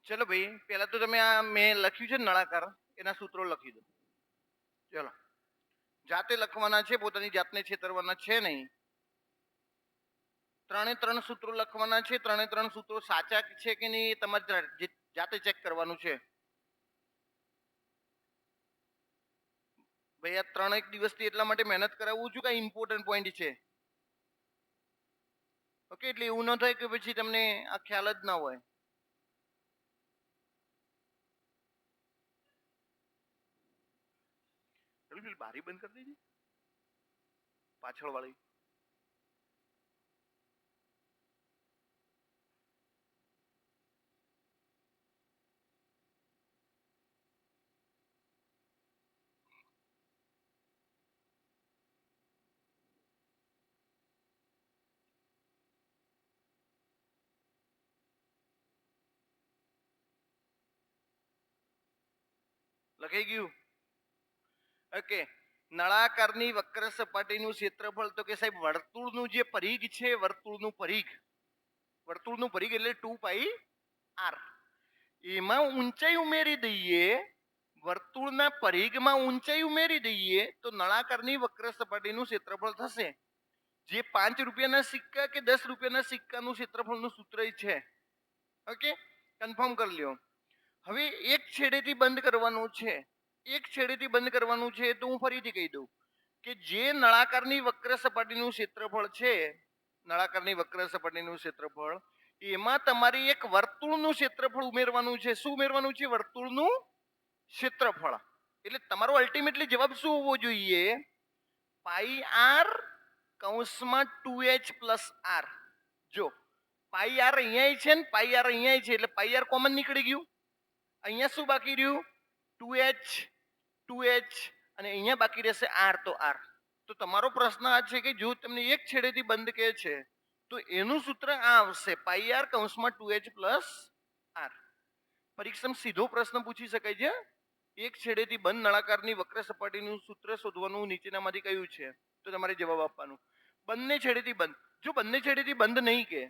ચલો ભાઈ, પહેલા તો તમે આ મેં લખ્યું છે નળાકાર, એના સૂત્રો લખી દો. ચલો, જાતે લખવાના છે, પોતાની જાતને છેતરવાના છે નહીં. ત્રણે ત્રણ સૂત્રો લખવાના છે. ત્રણે ત્રણ સૂત્રો સાચા છે કે નહીં એ તમારે જાતે ચેક કરવાનું છે. ભાઈ, આ 3 દિવસથી એટલા માટે મહેનત કરાવું છું કે ઇમ્પોર્ટન્ટ પોઈન્ટ છે. ઓકે, એટલે એવું ન થાય કે પછી તમને આ ખ્યાલ જ ના હોય. બારી બંધ કરી દેજે પાછળ વાળી. લખાઈ ગયું? ઓકે. નળાકારની વક્ર સપાટીનું ક્ષેત્રફળ તો કે સાહેબ વર્તુળનું જે પરિઘ છે, વર્તુળનું પરિઘ એટલે 2πr. એમાં ઊંચાઈ ઉમેરી દઈએ, વર્તુળના પરિઘમાં ઊંચાઈ ઉમેરી દઈએ તો નળાકારની વક્ર સપાટીનું ક્ષેત્રફળ થશે. જે 5 રૂપિયાના સિક્કા કે 10 રૂપિયાના સિક્કાનું ક્ષેત્રફળનું સૂત્ર છે. ઓકે, કન્ફર્મ કરી લ્યો. હવે એક છેડેથી બંધ કરવાનું છે. તો હું ફરીથી કહી દઉં કે જે નળાકારની વક્ર સપાટીનું ક્ષેત્રફળ છે, એમાં તમારે એક વર્તુળનું ક્ષેત્રફળ ઉમેરવાનું છે. શું ઉમેરવાનું છે? વર્તુળનું ક્ષેત્રફળ. એટલે તમારો અલ્ટિમેટલી જવાબ શું હોવો જોઈએ? પાઈ આર કૌંસમાં 2h પ્લસ આર. જો પાઈ આર અહીંયા છે ને પાઈ આર અહીંયા છે, એટલે પાઈ આર કોમન નીકળી ગયું. અહીંયા શું બાકી રહ્યું? 2h અને અહીંયા બાકી રહેશે આર. તો આર. તો તમારો પ્રશ્ન આ છે કે જો તમને એક છેડેથી બંધ કહે છે તો એનું સૂત્ર આ આવશે, પાઈ આર કૌંસમાં 2h પ્લસ આર. પરીક્ષામાં સીધો પ્રશ્ન પૂછી શકાય છે, એક છેડેથી બંધ નળાકારની વક્ર સપાટીનું સૂત્ર શોધવાનું નીચેનામાંથી કયું છે? તો તમારે જવાબ આપવાનું બંને છેડેથી બંધ. જો બંને છેડેથી બંધ નહીં કે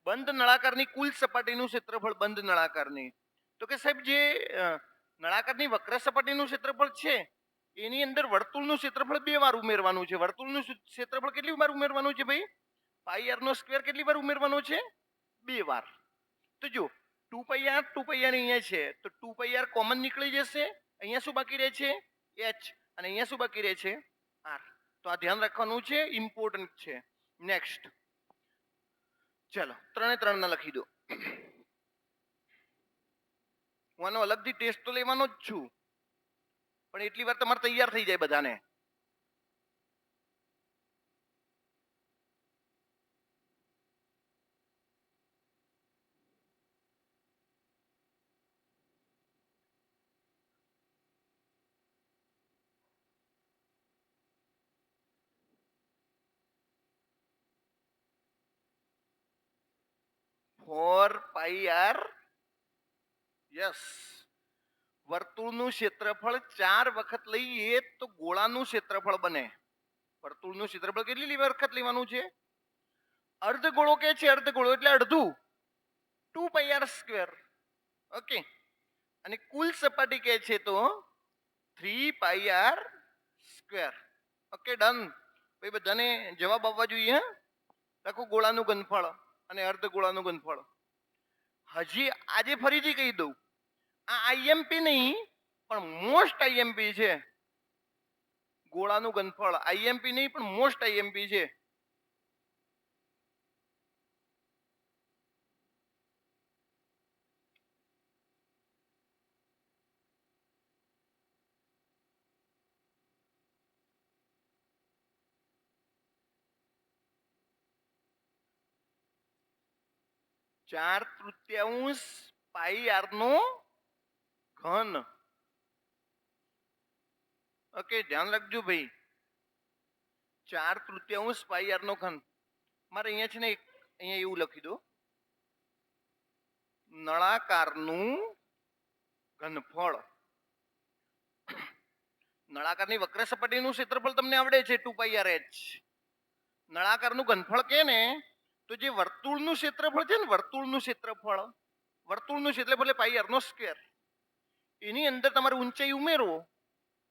બંધ નળાકારની કુલ સપાટીનું ક્ષેત્રફળ, બંધ નળાકારની, તો કે સાહેબ જે નળાકારની વક્ર સપાટીનું ક્ષેત્રફળ છે એની અંદર વર્તુળનું ક્ષેત્રફળ 2 વાર ઉમેરવાનું છે. વર્તુળનું ક્ષેત્રફળ કેટલી વાર ઉમેરવાનું છે ભાઈ? પાઈ આર નો સ્ક્વેર કેટલી વાર ઉમેરવાનો છે? 2 વાર. તો જો 2πr અહીંયા છે તો 2πr કોમન નીકળી જશે. અહીંયા શું બાકી રહે છે? h. અને અહીંયા શું બાકી રહે છે? r. તો આ ધ્યાન રાખવાનું છે, ઇમ્પોર્ટન્ટ છે. નેક્સ્ટ, ચલો 3 ના લખી દો. હું આનો અલગથી ટેસ્ટ તો લેવાનો જ છું, પણ એટલી વાર તમારે તૈયાર થઈ જાય બધાને. Four pi r. યસ. વર્તુળનું ક્ષેત્રફળ 4 વખત લઈએ તો ગોળાનું ક્ષેત્રફળ બને. વર્તુળનું ક્ષેત્રફળ કેટલી વખત લેવાનું છે? અર્ધગોળો કે છે, અર્ધગોળો એટલે અડધું, 2πr સ્ક્વેર. ઓકે. અને કુલ સપાટી કે છે તો 3πr સ્ક્વેર. Okay, done. ભાઈ બધાને જવાબ આવવા જોઈએ. લખો ગોળાનું ઘનફળ અને અર્ધગોળાનું ઘનફળ. હજી આજે ફરીથી કહી દઉં, આ આઈએમપી નહીં પણ મોસ્ટ આઈએમપી છે. ગોળાનું ઘનફળ આઈએમપી નહીં પણ મોસ્ટ આઈએમપી છે. ચાર તૃતીયાંશ પાઈ આર નો ઘન. ઓકે, ધ્યાન રાખજો ભાઈ. 4/3 પાઈ આર નો ઘન. મારે અહીંયા છે ને અહીંયા એવું લખી દો, નળાકારનું ઘનફળ. નળાકારની વક્ર સપાટીનું ક્ષેત્રફળ તમને આવડે છે 2πrh. નળાકારનું ઘનફળ કે ને તો જે વર્તુળનું ક્ષેત્રફળ છે ને, વર્તુળનું ક્ષેત્રફળ વર્તુળનું ક્ષેત્રફળ એટલે પાઈ આર નો સ્ક્વેર. એની અંદર તમારે ઊંચાઈ ઉમેરો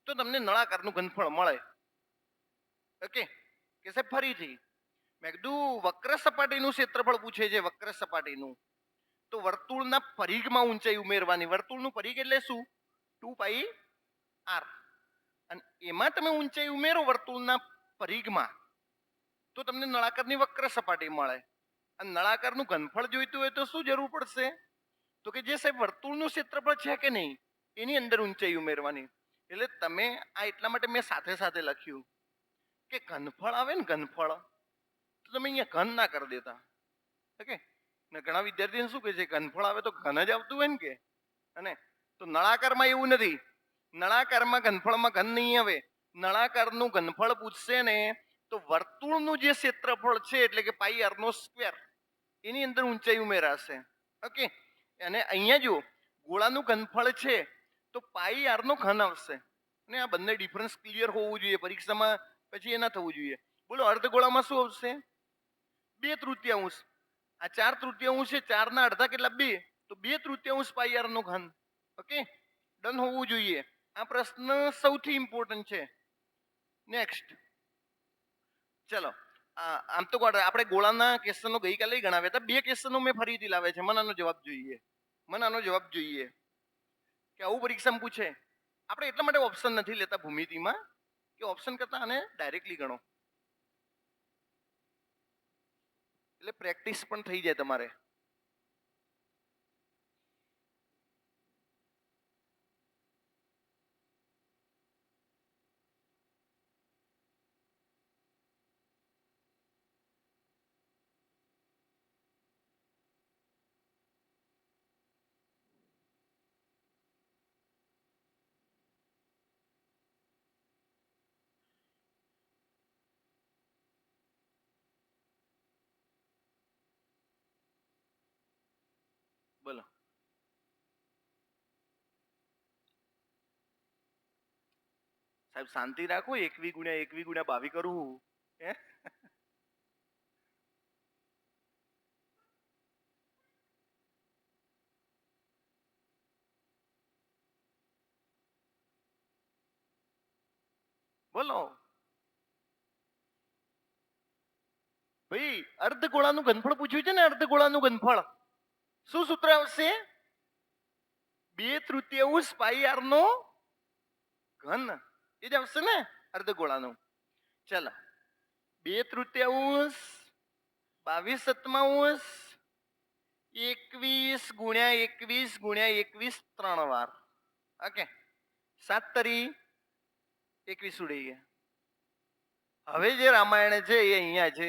તો તમને નળાકારનું ઘનફળ મળે. ઓકે કે સાહેબ ફરીથી મેં કીધું વક્ર સપાટીનું ક્ષેત્રફળ પૂછે છે, વક્ર સપાટીનું, તો વર્તુળના પરિઘમાં ઊંચાઈ ઉમેરવાની. વર્તુળનું પરિઘ એટલે શું? 2 પાઈ r. અને એમાં તમે ઊંચાઈ ઉમેરો વર્તુળના પરિઘમાં તો તમને નળાકારની વક્ર સપાટી મળે. અને નળાકારનું ઘનફળ જોઈતું હોય તો શું જરૂર પડશે? તો કે જે સાહેબ વર્તુળનું ક્ષેત્રફળ છે કે નહીં એની અંદર ઊંચાઈ ઉમેરવાની. એટલે તમે આ એટલા માટે મેં સાથે સાથે લખ્યું કે ઘનફળ આવે ને ઘનફળ, તો તમે અહીંયા ઘન ના કરી દેતા. ઓકે, ને ઘણા વિદ્યાર્થીઓ શું કહે છે, ઘનફળ આવે તો ઘન જ આવતું હોય ને કે, અને તો નળાકારમાં એવું નથી. નળાકારમાં ઘનફળમાં ઘન નહીં આવે. નળાકારનું ઘનફળ પૂછશે ને તો વર્તુળનું જે ક્ષેત્રફળ છે એટલે કે પાઈ આર નો સ્ક્વેર એની અંદર ઊંચાઈ ઉમેરાશે. ઓકે, અને અહીંયા જો ગોળાનું ઘનફળ છે તો પાઈ આર નો ઘન આવશે. અને આ બંને ડિફરન્સ ક્લિયર હોવું જોઈએ પરીક્ષામાં, પછી એ ના થવું જોઈએ. બોલો અર્ધગોળામાં શું આવશે? 2/3. આ 4/3 છે, 4 ના અડધા કેટલા? 2, તો 2/3 પાઈ આર નો ઘન. ઓકે, ડન હોવું જોઈએ. આ પ્રશ્ન સૌથી ઇમ્પોર્ટન્ટ છે. નેક્સ્ટ ચલો, આમ તો આપણે ગોળાના ક્વેશ્ચનો ગઈકાલે ગણાવ્યા હતા. 2 ક્વેશ્ચનો મેં ફરીથી લાવ્યા છે. મને આનો જવાબ જોઈએ. મને આનો જવાબ જોઈએ કે આવું પરીક્ષામાં પૂછે. આપણે એટલા માટે ઓપ્શન નથી લેતા ભૂમિતિમાં કે ઓપ્શન કરતા આને ડાયરેક્ટલી ગણો એટલે પ્રેક્ટિસ પણ થઈ જાય તમારે. બોલો સાહેબ, શાંતિ રાખો. 1v×1v×22 કરું હે? બોલો ભાઈ, અર્ધગોળાનું ઘનફળ પૂછ્યું છે ને. અર્ધગોળાનું ઘનફળ શું સૂત્ર આવશે? 2/3 પાઈ આર નો ઘન. એ જ આવશે ને અર્ધગોળાનું. ચાલો, 2/3 22/7 21×21×21 3 વાર. ઓકે, 7×21 ઉડી ગયા. હવે જે રામાયણ છે એ અહીંયા છે.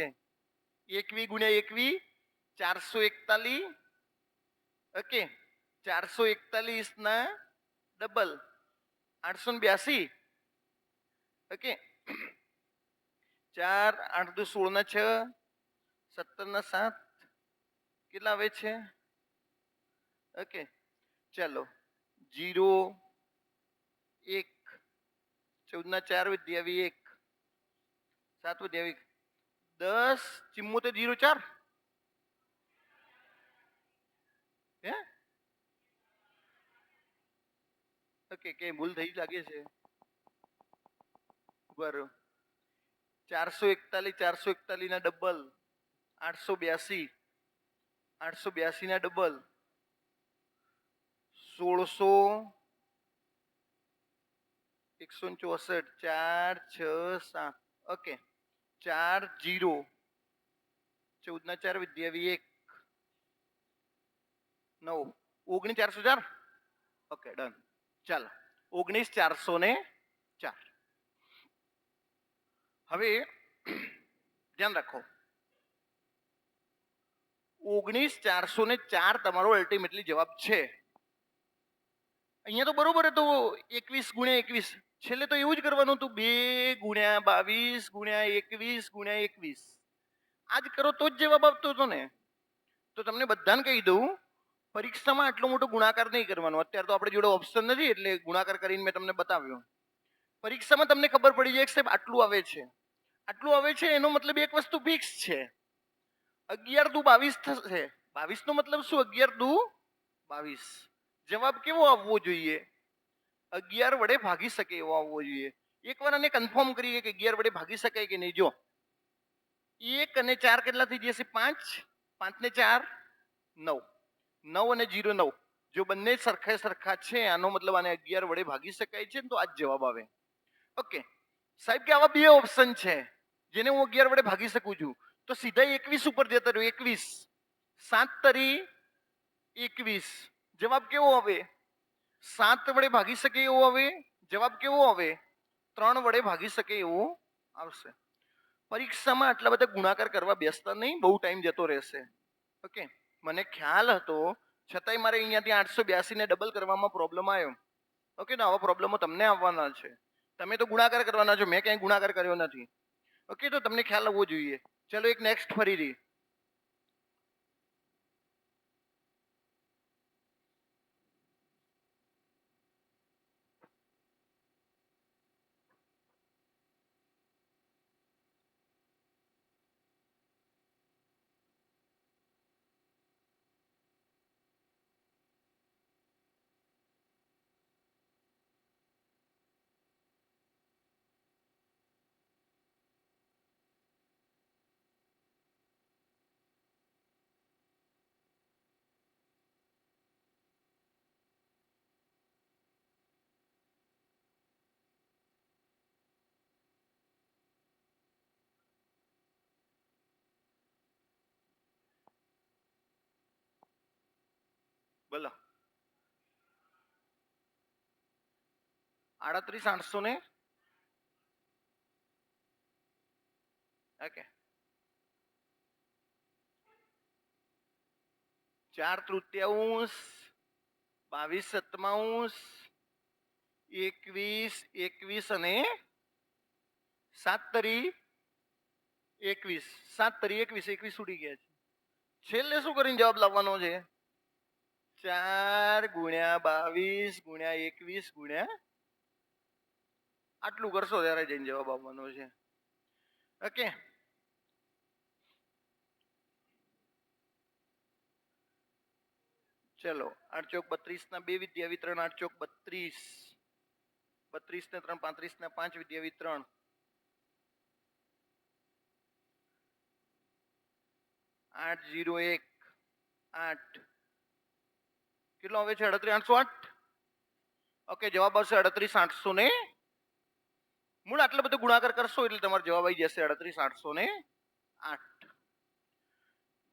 21×21 441. ઓકે, 441 ના ડબલ 882. ઓકે, 4 8 2 16 ના 6 17 ના 7 કેટલા આવે છે? ઓકે, ચલો 0 1 14 ના 4 વિદ્યાવી 1 7 વિદ્યાવી 10 74 0 4 હે? ઓકે, કે ભૂલ થઈ લાગે છે. બરોબર, 441 ના ડબલ 882, 882 ના ડબલ 1600 164 4 6 7. ઓકે, 4 0 14 ના 4 વિદ્યાવી 1 9 19 404. Okay, done. ચાલો, 19 404. હવે ધ્યાન રાખો, 19 404 તમારો અલ્ટિમેટલી જવાબ છે. અહીંયા તો બરોબર હતું 21×21. છેલ્લે તો એવું જ કરવાનું હતું, 2×22×21×21. આજ કરો તો જ જવાબ આવતો હતો ને. તો તમને બધાને કહી દઉં, પરીક્ષામાં આટલો મોટો ગુણાકાર નહીં કરવાનો. અત્યારે તો આપણે જોડે ઓપ્શન નથી એટલે ગુણાકાર કરીને મેં તમને બતાવ્યો. પરીક્ષામાં તમને ખબર પડી જાય કે સાહેબ આટલું આવે છે, આટલું આવે છે, એનો મતલબ એક વસ્તુ ફિક્સ છે, 11 દુ 22 થશે. 22 નો મતલબ શું? 11 દુ 22. જવાબ કેવો આવવો જોઈએ? 11 વડે ભાગી શકે એવો આવવો જોઈએ. એકવાર આને કન્ફર્મ કરીએ કે 11 વડે ભાગી શકાય કે નહીં. જો 1 અને 4 કેટલા થઈ જશે? 5. 5 ને 4 9. 9 અને 0 9. જો બંને સરખા છે આનો મતલબ આને 11 વડે ભાગી શકાય છે, તો આ જ જવાબ આવે. ઓકે સાહેબ કે આવા બે ઓપ્શન છે જેને હું 11 વડે ભાગી શકું છું, તો સીધા 21 ઉપર જતા રહ્યો. 21 7 તરી 21. જવાબ કેવો આવે? 7 વડે ભાગી શકે એવો આવે. જવાબ કેવો આવે? 3 વડે ભાગી શકે એવો આવશે. પરીક્ષામાં આટલા બધા ગુણાકાર કરવા બેસતા નહીં, બહુ ટાઈમ જતો રહેશે. ઓકે મને ખ્યાલ હતો, છતાંય મારે અહીંયાથી 882 ને ડબલ કરવામાં પ્રોબ્લેમ આવ્યો. ઓકે ને આવા પ્રોબ્લેમો તમને આવવાના છે. તમે તો ગુણાકાર કરવાના છો, મેં ક્યાંય ગુણાકાર કર્યો નથી. ઓકે તો તમને ખ્યાલ આવવો જોઈએ. ચલો એક નેક્સ્ટ ફરીથી. બોલો 38 800 ને ઓકે 4/3 22/7 21 21 અને 7 તરી 21. 7 તરી 21. 21 ઉડી ગયા છે. છેલ્લે શું કરીને જવાબ લાવવાનો છે? 4 ગુણ્યા 22 ગુણ્યા 21 ગુણ્યા આટલું કરશો ત્યારે જઈને જવાબ આવવાનો છે. ઓકે ચલો 8 ચોક 32 ના 2 વિદ્યા વિતરણ. 8 ચોક 32. 32 ને 3 35 ના 5 વિદ્યા વિતરણ. 8 0 1 8 કેટલો આવે છે? 38 808. ઓકે જવાબ આવશે 38 800 ને મૂળ આટલો બધો ગુણાકાર કરશો એટલે તમારો જવાબ આવી જશે 38 808.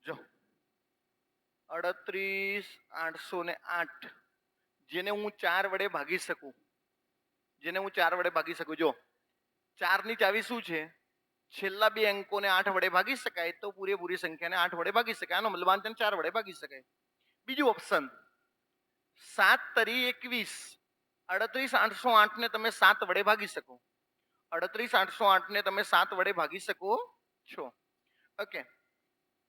જો 38 808 જેને હું 4 વડે ભાગી શકું. જો 4 ની ચાવી શું છે? છેલ્લા બે અંકોને 8 વડે ભાગી શકાય, તો પૂરેપૂરી સંખ્યાને 8 વડે ભાગી શકાય. આનો મતલબ આને 4 વડે ભાગી શકાય. બીજું ઓપ્શન 7 તરી 21. 38 808 ને તમે 7 વડે ભાગી શકો. 38 808 ને તમે 7 વડે ભાગી શકો છો. ઓકે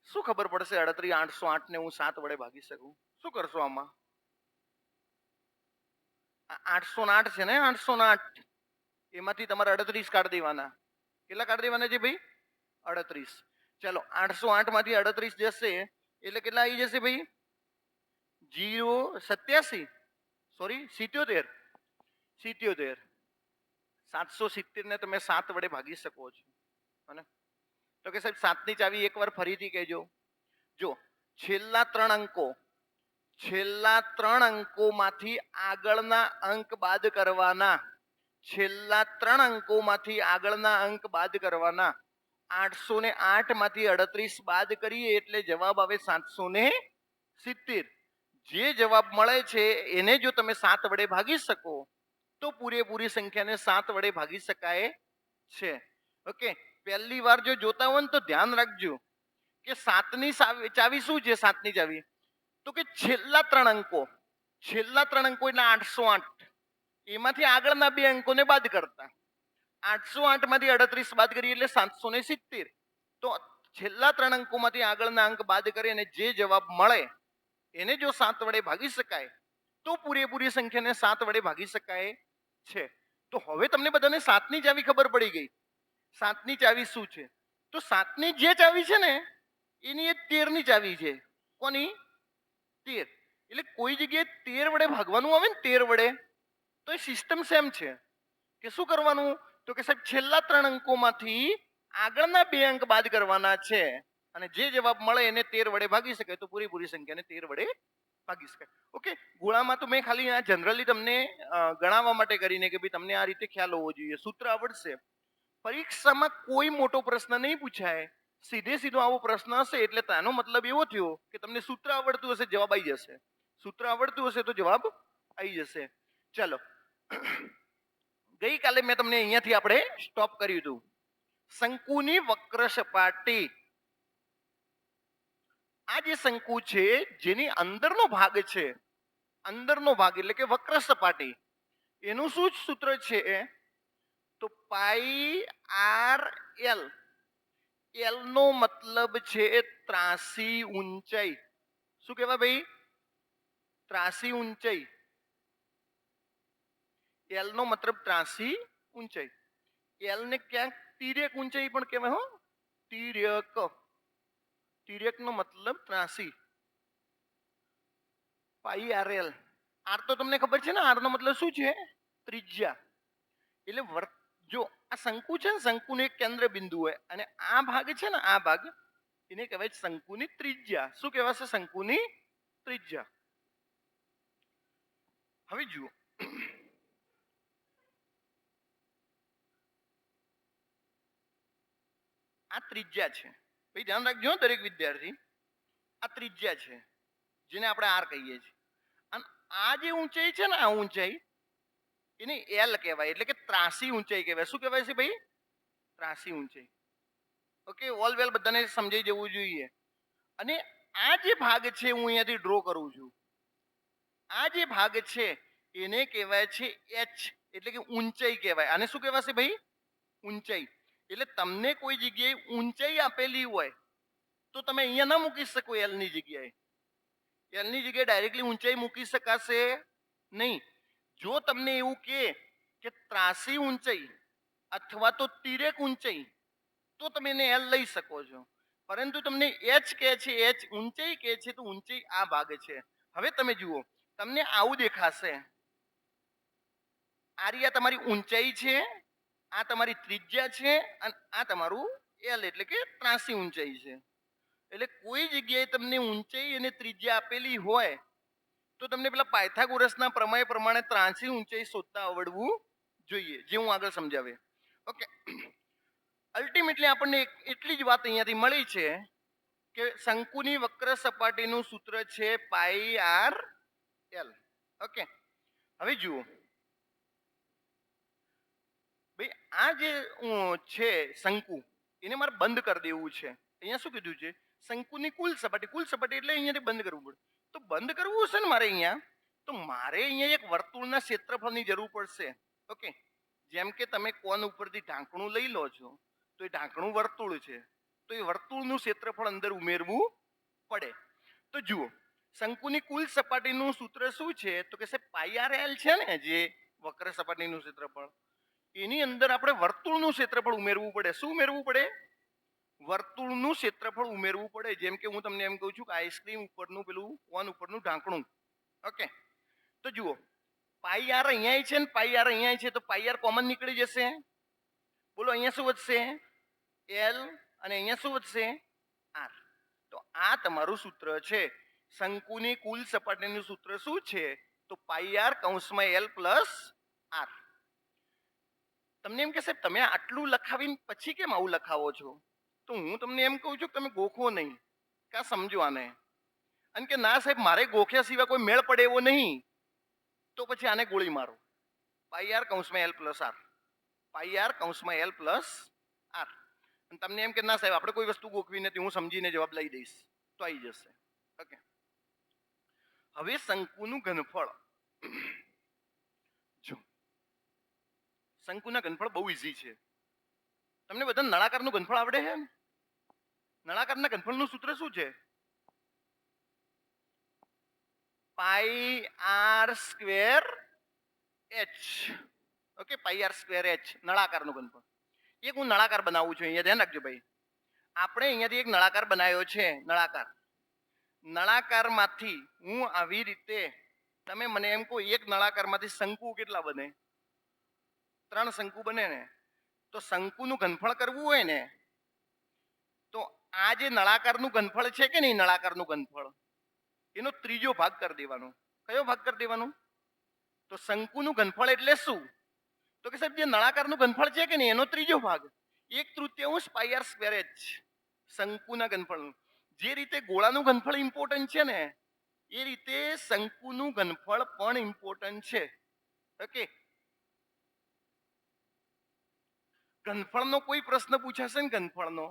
શું ખબર પડશે? 38 808 ને હું 7 વડે ભાગી શકું. શું કરશો આમાં? 808 છે ને, 808 એમાંથી તમારે 38 કાઢી દેવાના. કેટલા કાઢી દેવાના છે ભાઈ? 38. ચલો 808 માંથી 38 જશે એટલે કેટલા આવી જશે ભાઈ? 0 87 77. 770 ને તમે 7 વડે ભાગી શકો છો. તો કે સાહેબ 7 ની ચાવી એકવાર ફરીથી કહેજો. જો છેલ્લા 3 અંકોમાંથી આગળના અંક બાદ કરવાના. 808 માંથી 38 બાદ કરીએ એટલે જવાબ આવે 770. જે જવાબ મળે છે એને જો તમે 7 વડે ભાગી શકો તો પૂરેપૂરી સંખ્યાને 7 વડે ભાગી શકાય છે. ઓકે પહેલી વાર જો જોતા હોય ને તો ધ્યાન રાખજો કે 7 ની ચાવી શું છે? 7 ની ચાવી તો કે છેલ્લા 3 અંકો એટલે 808 એમાંથી આગળના બે અંકોને બાદ કરતા. 808 માંથી 38 બાદ કરીએ એટલે 770. તો છેલ્લા 3 અંકોમાંથી આગળના અંક બાદ કરી અને જે જવાબ મળે એને જો 7 વડે ભાગી શકાય તો પૂરેપૂરી સંખ્યાને 7 વડે ભાગી શકાય છે. તો હવે તમને બધાને 7 ની ચાવી ખબર પડી ગઈ. 7 ની ચાવી શું છે? તો 7 ની જે ચાવી છે ને એની એ 13 ની ચાવી છે. કોની? 13. એટલે કોઈ જગ્યાએ 13 વડે ભાગવાનું આવે ને 13 વડે તો એ સિસ્ટમ સેમ છે કે શું કરવાનું તો કે સાહેબ છેલ્લા 3 અંકોમાંથી આગળના 2 અંક બાદ કરવાના છે અને જે જવાબ મળે એને 13 વડે ભાગી શકાય તો પૂરી સંખ્યાને 13 વડે ભાગી શકાય. ઓકે, ગોળામાં તો મેં ખાલી આ જનરલી તમને ગણાવવા માટે કરીને કે ભાઈ તમને આ રીતે ખ્યાલ હોવો જોઈએ, સૂત્ર આવડશે. પરીક્ષામાં કોઈ મોટો પ્રશ્ન નહીં પૂછાય, સીધો આવો પ્રશ્ન હશે એટલે તેનો મતલબ એવો થયો કે તમને સૂત્ર આવડતું હશે જવાબ આવી જશે, સૂત્ર આવડતું હશે તો જવાબ આવી જશે. ચાલો, ગઈકાલે મેં તમને અહીંયાથી આપણે સ્ટોપ કર્યું હતું. શંકુની વક્ર સપાટી, આ જે શંકુ છે જેની અંદરનો ભાગ છે, અંદરનો ભાગ એટલે કે વક્ર સપાટી, એનું શું સૂત્ર છે તો પાઈ આર એલ. એલ નો મતલબ છે ત્રાસી ઊંચાઈ. શું કહેવાય ભાઈ? ત્રાસી ઊંચાઈ. એલ નો મતલબ ત્રાસી ઊંચાઈ. એલ ને ક્યાંક તિર્યક ઊંચાઈ પણ કહેવાય. હો, તિર્યક. તિર્યક નો મતલબ ત્રાસી. પાઈ આર એલ. આર તો તમને ખબર છે ને, આર નો મતલબ શું છે? ત્રિજ્યા. એટલે જો આ શંકુ છે ને, શંકુનું એક કેન્દ્ર બિંદુ હોય અને આ ભાગ છે ને, આ ભાગ એને કહેવાય શંકુની ત્રિજ્યા. શું કહેવાશે? શંકુની ત્રિજ્યા. હવે જુઓ, આ ત્રિજ્યા છે ભાઈ, ધ્યાન રાખજો દરેક વિદ્યાર્થી. આ ત્રિજ્યા છે જેને આપણે આર કહીએ છીએ અને આ જે ઊંચાઈ છે ને, આ ઊંચાઈ એને એલ કહેવાય એટલે કે ત્રાસી ઊંચાઈ કહેવાય. શું કહેવાય છે ભાઈ? ત્રાસી ઊંચાઈ. ઓકે, ઓલ વેલ બધાને સમજાઈ જવું જોઈએ. અને આ જે ભાગ છે હું અહીંયાથી ડ્રો કરું છું, આ જે ભાગ છે એને કહેવાય છે એચ એટલે કે ઊંચાઈ કહેવાય. આને શું કહેવાશે ભાઈ? ઊંચાઈ. એટલે તમને કોઈ જગ્યાએ ઊંચાઈ આપેલી હોય તો તમે અહીંયા ના મૂકી શકો એલ ની જગ્યાએ. એલ ની જગ્યાએ ડાયરેક્ટલી ઊંચાઈ મૂકી શકાશે નહીં. જો તમને એવું કે ત્રાસી ઊંચાઈ અથવા તો તિર્યક ઊંચાઈ તો તમે એને એલ લઈ શકો છો, પરંતુ તમને એચ કહે છે, એચ ઊંચાઈ કહે છે તો ઊંચાઈ આ ભાગ છે. હવે તમે જુઓ, તમને આવું દેખાશે. આ રહ્યા તમારી ઊંચાઈ છે, આ તમારી ત્રિજ્યા છે અને આ તમારું એલ એટલે કે ત્રાસી ઊંચાઈ છે. એટલે કોઈ જગ્યાએ તમને ઊંચાઈ અને ત્રિજ્યા આપેલી હોય તો તમને પેલા પાયથાગોરસના પ્રમેય પ્રમાણે ત્રાસી ઊંચાઈ શોધતા આવડવું જોઈએ, જે હું આગળ સમજાવે. ઓકે, અલ્ટિમેટલી આપણને એટલી જ વાત અહીંયાથી મળી છે કે શંકુની વક્ર સપાટીનું સૂત્ર છે પાઈ આર એલ. ઓકે, હવે જુઓ ભાઈ, આ જે છે શંકુ, એને મારે બંધ કરી દેવું છે. અહીંયા શું કીધું છે? શંકુની કુલ સપાટી. કુલ સપાટી એટલે અહીંયાથી બંધ કરવું પડે. તો બંધ કરવું હશે ને મારે અહીંયા, તો મારે અહીંયા એક વર્તુળના ક્ષેત્રફળની જરૂર પડશે. ઓકે, જેમ કે તમે કોન ઉપરથી ઢાંકણું લઈ લો છો તો એ ઢાંકણું વર્તુળ છે, તો એ વર્તુળનું ક્ષેત્રફળ અંદર ઉમેરવું પડે. તો જુઓ, શંકુની કુલ સપાટીનું સૂત્ર શું છે તો કે પાઈ આર એલ છે ને, જે વક્ર સપાટીનું ક્ષેત્રફળ, એની અંદર આપણે વર્તુળનું ક્ષેત્રફળ ઉમેરવું પડે. શું ઉમેરવું પડે? વર્તુળનું ક્ષેત્રફળ ઉમેરવું પડે. જેમ કે હું તમને એમ કહું છું કે આઈસ્ક્રીમ ઉપરનું પેલું કોન ઉપરનું ઢાંકણું. ઓકે, તો જુઓ, પાઈ આર અહીંયા છે ને પાઈ આર અહીંયા છે, તો પાઈ આર કોમન નીકળી જશે. બોલો, અહીંયા શું વધશે? એલ. અને અહીંયા શું વધશે? આર. તો આ તમારું સૂત્ર છે. શંકુની કુલ સપાટીનું સૂત્ર શું છે? તો પાઈ આર કૌંસમાં એલ પ્લસ આર. તમને એમ કે સાહેબ તમે આટલું લખાવીને પછી કેમ આવું લખાવો છો? તો હું તમને એમ કહું છું કે તમે ગોખો નહીં, કા સમજો આને. અને કે ના સાહેબ મારે ગોખ્યા સિવાય કોઈ મેળ પડે એવો નહીં, તો પછી આને ગોળી મારો. પાઈ આર કૌંસમાં એલ પ્લસ આર. પાઈ આર કૌંસમાં એલ પ્લસ આર. અને તમને એમ કે ના સાહેબ આપણે કોઈ વસ્તુ ગોખવી નથી, હું સમજીને જવાબ લઈ દઈશ, તો આવી જશે. ઓકે, હવે શંકુનું ઘનફળ. જો શંકુના ઘનફળ બહુ ઈઝી છે. તમને બધા નળાકારનું ઘનફળ આવડે છે? નળાકારના ઘનફળનું સૂત્ર શું છે? પાઈ આર સ્ક્વેર એચ. ઓકે, પાઈ આર સ્ક્વેર એચ નળાકારનું ઘનફળ. એક હું નળાકાર બનાવું છું, અહીંયા ધ્યાન રાખજો ભાઈ. આપણે અહીંયાથી એક નળાકાર બનાવ્યો છે. નળાકાર નળાકારમાંથી હું આવી રીતે, તમે મને એમ કહો એક નળાકારમાંથી શંકુ કેટલા બને? 3 શંકુ બને ને. તો શંકુનું ઘનફળ કરવું હોય ને તો આ જે નળાકારનું ઘનફળ છે કે નહીં, નળાકારનું ઘનફળ એનો ત્રીજો ભાગ કરી દેવાનો. કયો ભાગ કરી દેવાનો? તો શંકુનું ઘનફળ એટલે શું? તો કે સાહેબ જે નળાકારનું ઘનફળ છે કે નહીં એનો ત્રીજો ભાગ, 1/3 પાઈ આર સ્ક્વેર જ શંકુના ઘનફળનું. જે રીતે ગોળાનું ઘનફળ ઇમ્પોર્ટન્ટ છે ને એ રીતે શંકુનું ઘનફળ પણ ઇમ્પોર્ટન્ટ છે. ઓકે, ઘનફળનો કોઈ પ્રશ્ન પૂછાશે ને ઘનફળનો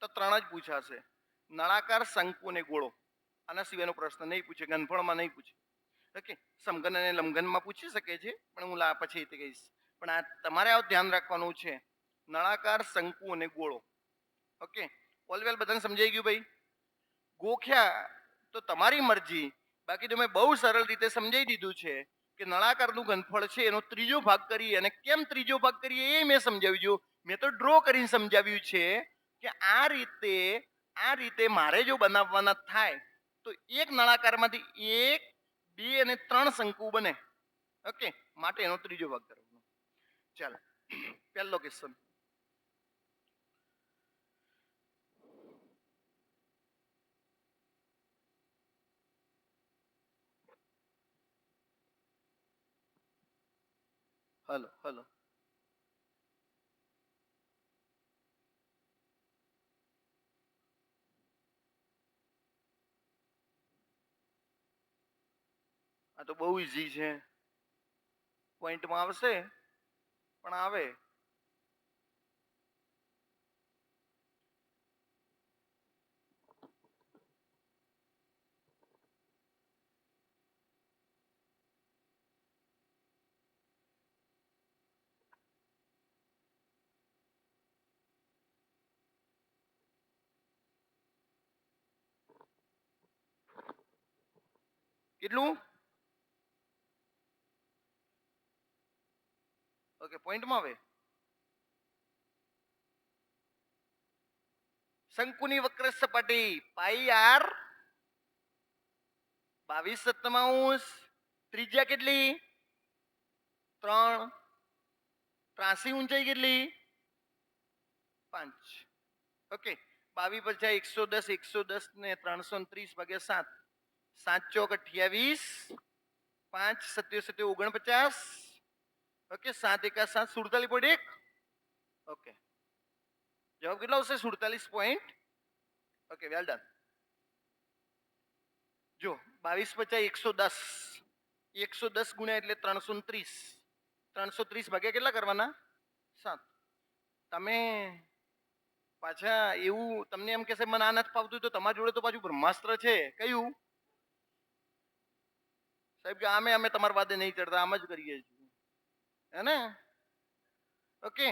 તો 3 જ પૂછાશે: નળાકાર, શંકુ અને ગોળો. આના સિવાયનો પ્રશ્ન નહીં પૂછે, ઘનફળમાં નહીં પૂછે. ઓકે, સમઘન અને લંબઘનમાં પૂછી શકે છે પણ હું પછી કહીશ. પણ આ તમારે આ ધ્યાન રાખવાનું છે: નળાકાર, શંકુ અને ગોળો. ઓકે, ઓલ વેલ, બધાને સમજાઈ ગયું ભાઈ? ગોખ્યા તો તમારી મરજી, બાકી તો મેં બહુ સરળ રીતે સમજાવી દીધું છે કે નળાકારનું ઘનફળ છે એનો ત્રીજો ભાગ કરીએ. અને કેમ ત્રીજો ભાગ કરીએ એ મેં સમજાવ્યું. મેં તો ડ્રો કરીને સમજાવ્યું છે કે આ રીતે મારે જો બનાવવાના થાય તો એક નળાકારમાંથી 1, 2 અને 3 શંકુ બને. ઓકે, માટે એનો ત્રીજો ભાગ કરવાનો. ચાલો, પહેલો ક્વેશ્ચન. હલો હલો, આ તો બહુ ઈઝી છે. પોઈન્ટમાં આવશે પણ આવે. કેટલું? ઓકે, પોઈન્ટમાં આવે. શંકુની વક્ર સપાટી પાઈ આર 22/7. ત્રિજ્યા કેટલી? 3. ત્રાસી ઊંચાઈ કેટલી? 5. ઓકે, 22 × 110 ને 330 ભાગ્યા 7. 7 ચોક 28, 5 સત્યો 49. ઓકે, 7 એકા 7, 47.1. ઓકે, જવાબ કેટલો આવશે? 47. Okay, well done. જો 22 × 110 ગુણ્યા એટલે 330. 330 ભાગ્યા કેટલા કરવાના? 7. તમે પાછા એવું તમને એમ કહેશે મને આ નથી ફાવતું, તો તમારી જોડે તો પાછું બ્રહ્માસ્ત્ર છે. કયું? સાહેબ કે અમે તમારા વાદે નહીં ચડતા, આમ જ કરીએ છીએ, હે ને? ઓકે,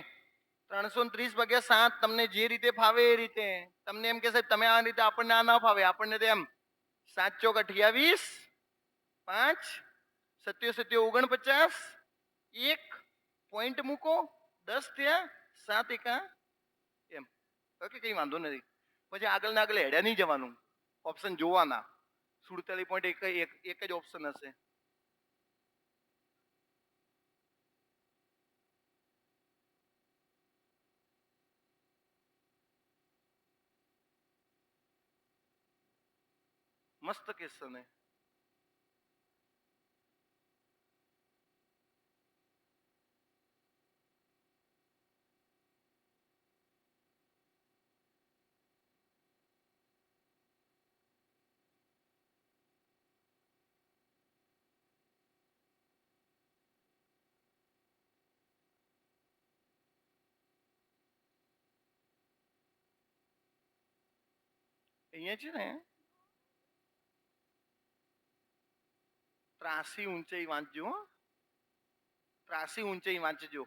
330 ભાગ્યા 7 તમને જે રીતે ફાવે એ રીતે. તમને એમ કે સાહેબ તમે આ રીતે, આપણને આ ના ફાવે, આપણને તો એમ 7 ચોક 28, 5 સત્યો 49, 1 પોઈન્ટ મૂકો, 10 થયા, 7 એકા એમ. ઓકે, કઈ વાંધો નથી. પછી આગળ ને આગળ હેડ્યા નહીં જવાનું, ઓપ્શન જોવાના. 47.1 એક જ ઓપ્શન હશે. મસ્ત ક્વેશ્ચન હે. અહીંયા છે ને ત્રાસી ઊંચાઈ વાંચજો. ત્રાસી ઊંચાઈ વાંચજો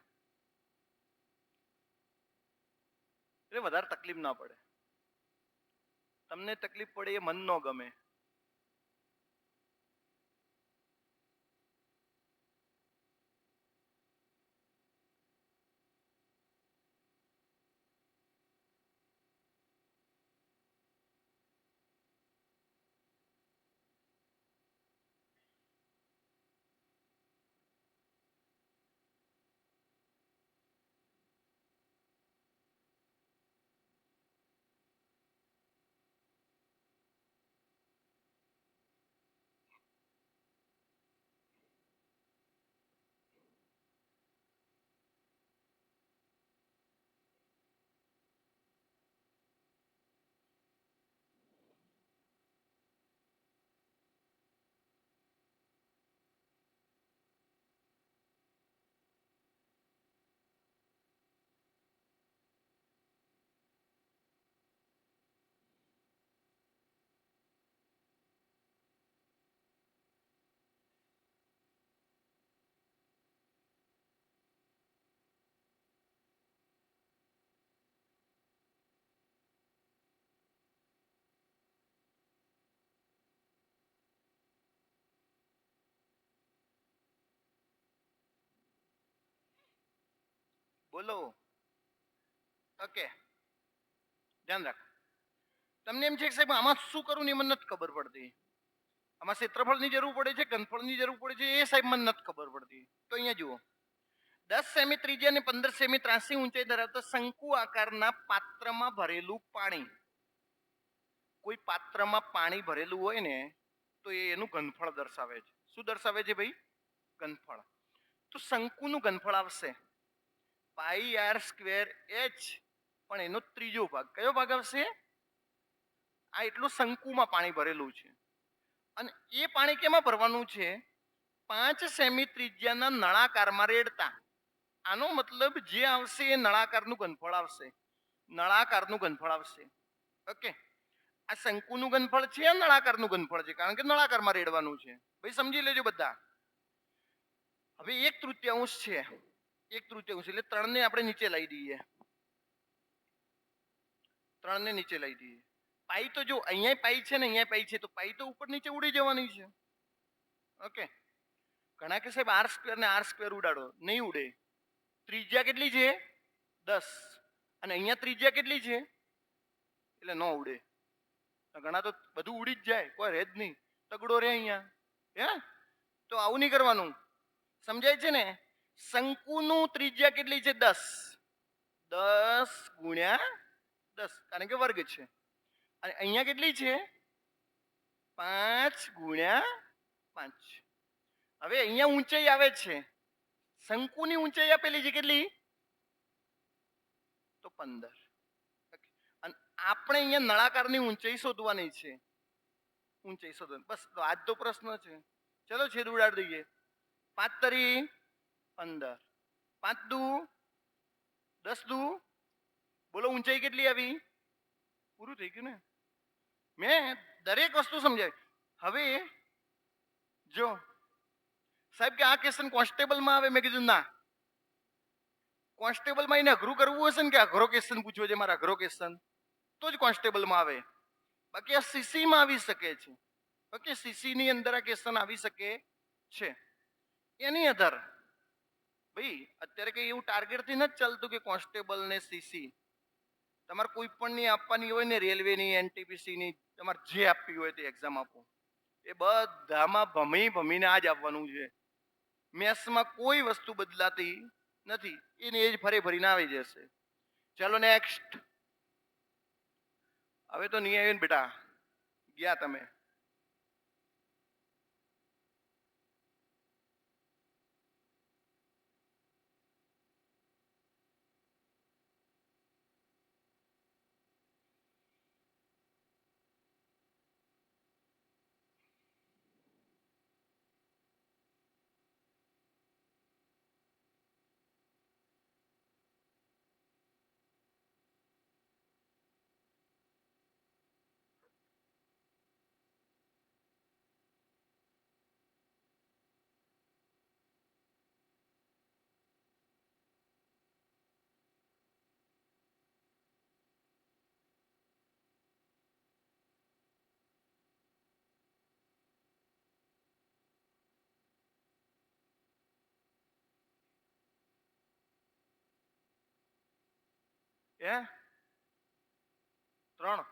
એટલે વધારે તકલીફ ના પડે. તમને તકલીફ પડે એ મન ન ગમે. બોલો. ઓકે, ધ્યાન રાખ. તમને એમ છે કે સાહેબ આમાં શું કરું ને મને નથી ખબર પડતી. આમાં ક્ષેત્રફળની જરૂર પડે છે, ઘનફળની જરૂર પડે છે, એ સાહેબ મને નથી ખબર પડતી. તો અહીંયા જુઓ, 10 સેમી ત્રિજ્યા અને 15 સેમી ત્રાસી ઊંચાઈ ધરાવતા શંકુ આકારના પાત્રમાં ભરેલું પાણી. કોઈ પાત્રમાં પાણી ભરેલું હોય ને તો એ એનું ઘનફળ દર્શાવે છે. શું દર્શાવે છે ભાઈ? ઘનફળ. તો શંકુનું ઘનફળ આવશે પાઈ આર સ્ક્વેર એચ, પણ એનો ત્રીજો ભાગ. કયો ભાગ આવશે? આ એટલું શંકુમાં પાણી ભરેલું છે અને એ પાણી કેમાં ભરવાનું છે? 5 સેમી ત્રિજ્યાના નળાકારમાં રેડતા. આનો મતલબ જે આવશે એ નળાકારનું ઘનફળ આવશે. નળાકારનું ઘનફળ આવશે. ઓકે, આ શંકુનું ઘનફળ છે, આ નળાકારનું ઘનફળ છે, કારણ કે નળાકારમાં રેડવાનું છે. ભાઈ સમજી લેજો બધા. હવે 1/3 છે, 1/3 એટલે 3 ને આપણે નીચે લઈ દઈએ. 3 ને નીચે લઈ દઈએ. પાઈ તો જો અહીંયા પાઈ છે ને અહીંયા પાઈ છે, તો પાઈ તો ઉપર નીચે ઉડી જવાની છે. ઓકે, ઘણા કે સાહેબ આર સ્ક્વેર ને આર સ્ક્વેર ઉડાડો, નહીં ઉડે. ત્રિજ્યા કેટલી છે? 10, અને અહીંયા ત્રિજ્યા કેટલી છે? એટલે ન ઉડે. ઘણા તો બધું ઉડી જ જાય, કોઈ રહે જ નહીં, તગડો રહે અહીંયા. હે, તો આવું નહીં કરવાનું. સમજાય છે ને? શંકુનું ત્રિજ્યા કેટલી છે? 10. 10 ગુણ્યા 10, કારણ કે વર્ગ છે. અને અહીંયા કેટલી છે? 5 ગુણ્યા 5. હવે અહીંયા ઊંચાઈ આવે છે, શંકુની ઊંચાઈ આપેલી છે કેટલી? તો 15. અને આપણે અહીંયા નળાકારની ઊંચાઈ શોધવાની છે. ઊંચાઈ શોધવાની, બસ. તો આજ તો પ્રશ્ન છે. ચલો છેદ ઉડાડી દઈએ. 5 તરી 15, 5 દુ 10 દુ, બોલો ઊંચાઈ કેટલી આવી? પૂરું થઈ ગયું ને? મેં દરેક વસ્તુ સમજાવી. હવે જો સાહેબ કે આ ક્વેશ્ચન કોન્સ્ટેબલમાં આવે, મેં કીધું ના. કોન્સ્ટેબલમાં એને અઘરું કરવું હશે ને કે અઘરો ક્વેશ્ચન પૂછવો છે મારા, અઘરો ક્વેશ્ચન, તો જ કોન્સ્ટેબલમાં આવે. બાકી આ સીસીમાં આવી શકે છે. ઓકે, સીસીની અંદર આ ક્વેશ્ચન આવી શકે છે. એની અંદર ભાઈ અત્યારે કઈ એવું ટાર્ગેટથી નથી ચાલતું કે કોન્સ્ટેબલ ને સીસી. તમારે કોઈ પણ ની આપવાની હોય ને, રેલવેની, એનટીપીસીની, તમારે જે આપવી હોય તે એક્ઝામ આપો, એ બધામાં ભમીને આ જ આવવાનું છે. મેથ્સમાં કોઈ વસ્તુ બદલાતી નથી, એને એ જ ફરીને આવી જશે. ચાલો નેક્સ્ટ. હવે તો નહીં આવ્યું ને બેટા, ગયા તમે. હે 3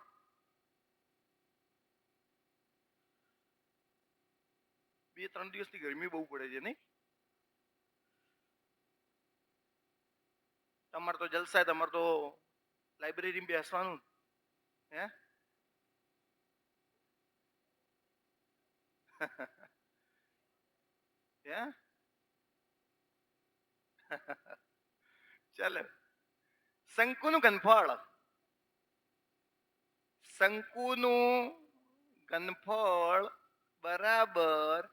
2-3 દિવસથી ગરમી બહુ પડે છે નહીં? તમારે તો જલસા, તમારે તો લાઇબ્રેરીમાં બેસવાનું. હે હે ચાલો. શંકુનું ઘનફળ, શંકુનું ઘનફળ બરાબર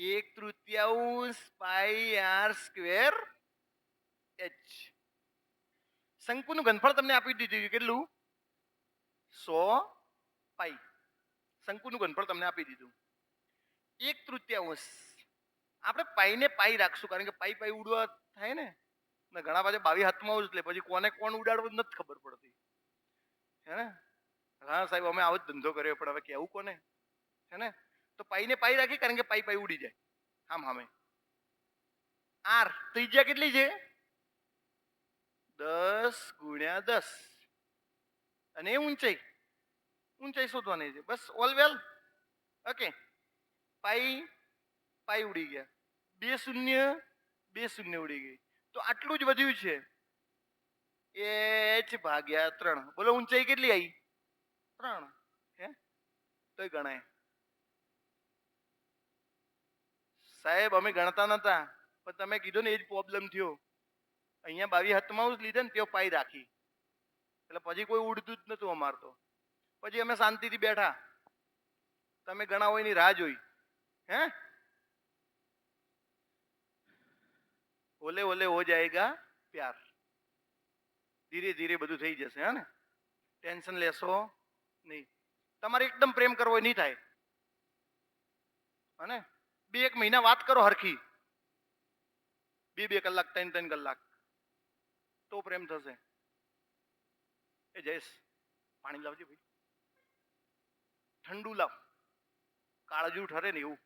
1/3 પાઈ આર સ્ક્વેર એચ. શંકુનું ઘનફળ તમને આપી દીધું, કેટલું? 100 પાઈ. શંકુનું ઘનફળ તમને આપી દીધું 1/3. આપણે પાઈને પાઈ રાખશું, કારણ કે પાઈ પાઈ ઉડવા થાય ને, ઘણા પાછા 22 હાથમાં જ લે, પછી કોને કોણ ઉડાડવું નથી ખબર પડતી. હે ને? હા સાહેબ અમે આવો જ ધંધો કર્યો, પણ હવે કેવું કોને? હે ને? તો પાઈને પાઈ રાખી, કારણ કે પાઈ પાઈ ઉડી જાય. આમ આર ત્રિજ્યા કેટલી છે? 10 ગુણ્યા 10 અને એ ઊંચાઈ શોધવાની છે. બસ ઓલ વેલ. ઓકે. પાઈ પાઈ ઉડી ગયા. 2 શૂન્ય 2 શૂન્ય ઉડી ગઈ. તો આટલું જ વધ્યું છે. h ભાગ્યા 3. બોલો ઊંચાઈ કેટલી આવી? 3. હે તોય ગણાય. સાહેબ અમે ગણતા નતા, પણ તમે કીધું ને એ જ પ્રોબ્લેમ થયો. અહીંયા 22 હાથમાં લીધે ને તેઓ પાઈ રાખી, એટલે પછી કોઈ ઉડતું જ નતું અમાર તો. પછી અમે શાંતિથી બેઠા, તમે ગણાવો એની રાહ જોઈ. હે ઓલે ઓલે હો જાયેગા પ્યાર. ધીરે ધીરે બધું થઈ જશે. હે ને ટેન્શન લેશો નહીં. તમારે એકદમ પ્રેમ કરવો નહીં થાય. હને 2-1 મહિના વાત કરો હરખી, 2-2 કલાક 3-3 કલાક, તો પ્રેમ થશે. એ જયેશ પાણી લાવજે ભાઈ, ઠંડુ લાવ, કાળજું ઠરે ને એવું.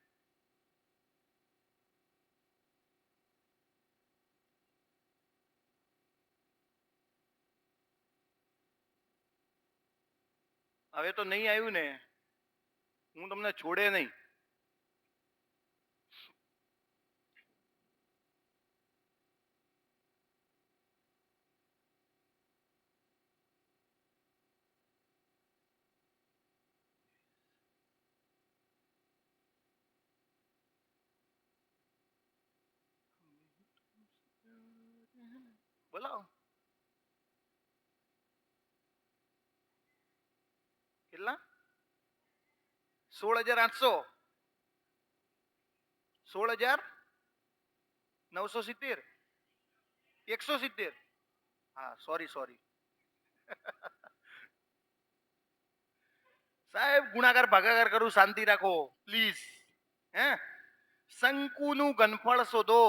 હવે તો નહીં આવ્યું ને, હું તમને છોડે નહીં. બોલાવો કેટલા? 16,800, 16,970, 170. હા સોરી સાહેબ, ગુણાકાર ભાગાકાર કરું, શાંતિ રાખો પ્લીઝ. હે શંકુનું ઘનફળ શોધો.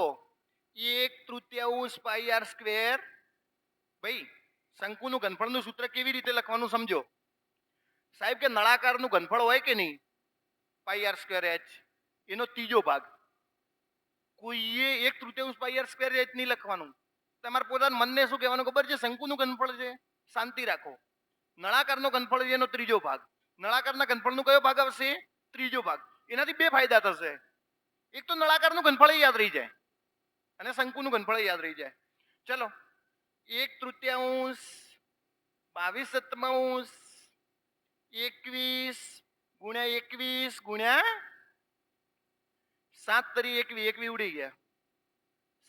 1/3 પાઈ આર સ્ક્વેર. ભાઈ શંકુનું ઘનફળનું સૂત્ર કેવી રીતે લખવાનું સમજો. સાહેબ કે નળાકારનું ઘનફળ હોય કે નહીં, પાઈ આર સ્ક્વેર એચ, એનો ત્રીજો ભાગ. કોઈએ 1/3 પાઈ આર સ્ક્વેર એચ નહીં લખવાનું. તમારે પોતાના મનને શું કહેવાનું ખબર છે? શંકુનું ઘનફળ છે, શાંતિ રાખો. નળાકારનો ઘનફળ છે એનો ત્રીજો ભાગ. નળાકારના ઘનફળનો કયો ભાગ આવશે? ત્રીજો ભાગ. એનાથી 2 ફાયદા થશે. એક તો નળાકારનું ઘનફળ યાદ રહી જાય, અને શંકુનું ઘનફળ યાદ રહી જાય. ચલો 1/3, 22/7, 21 ગુણ્યા 21 ગુણ્યા 7 તરી 21 ઉડી ગયા.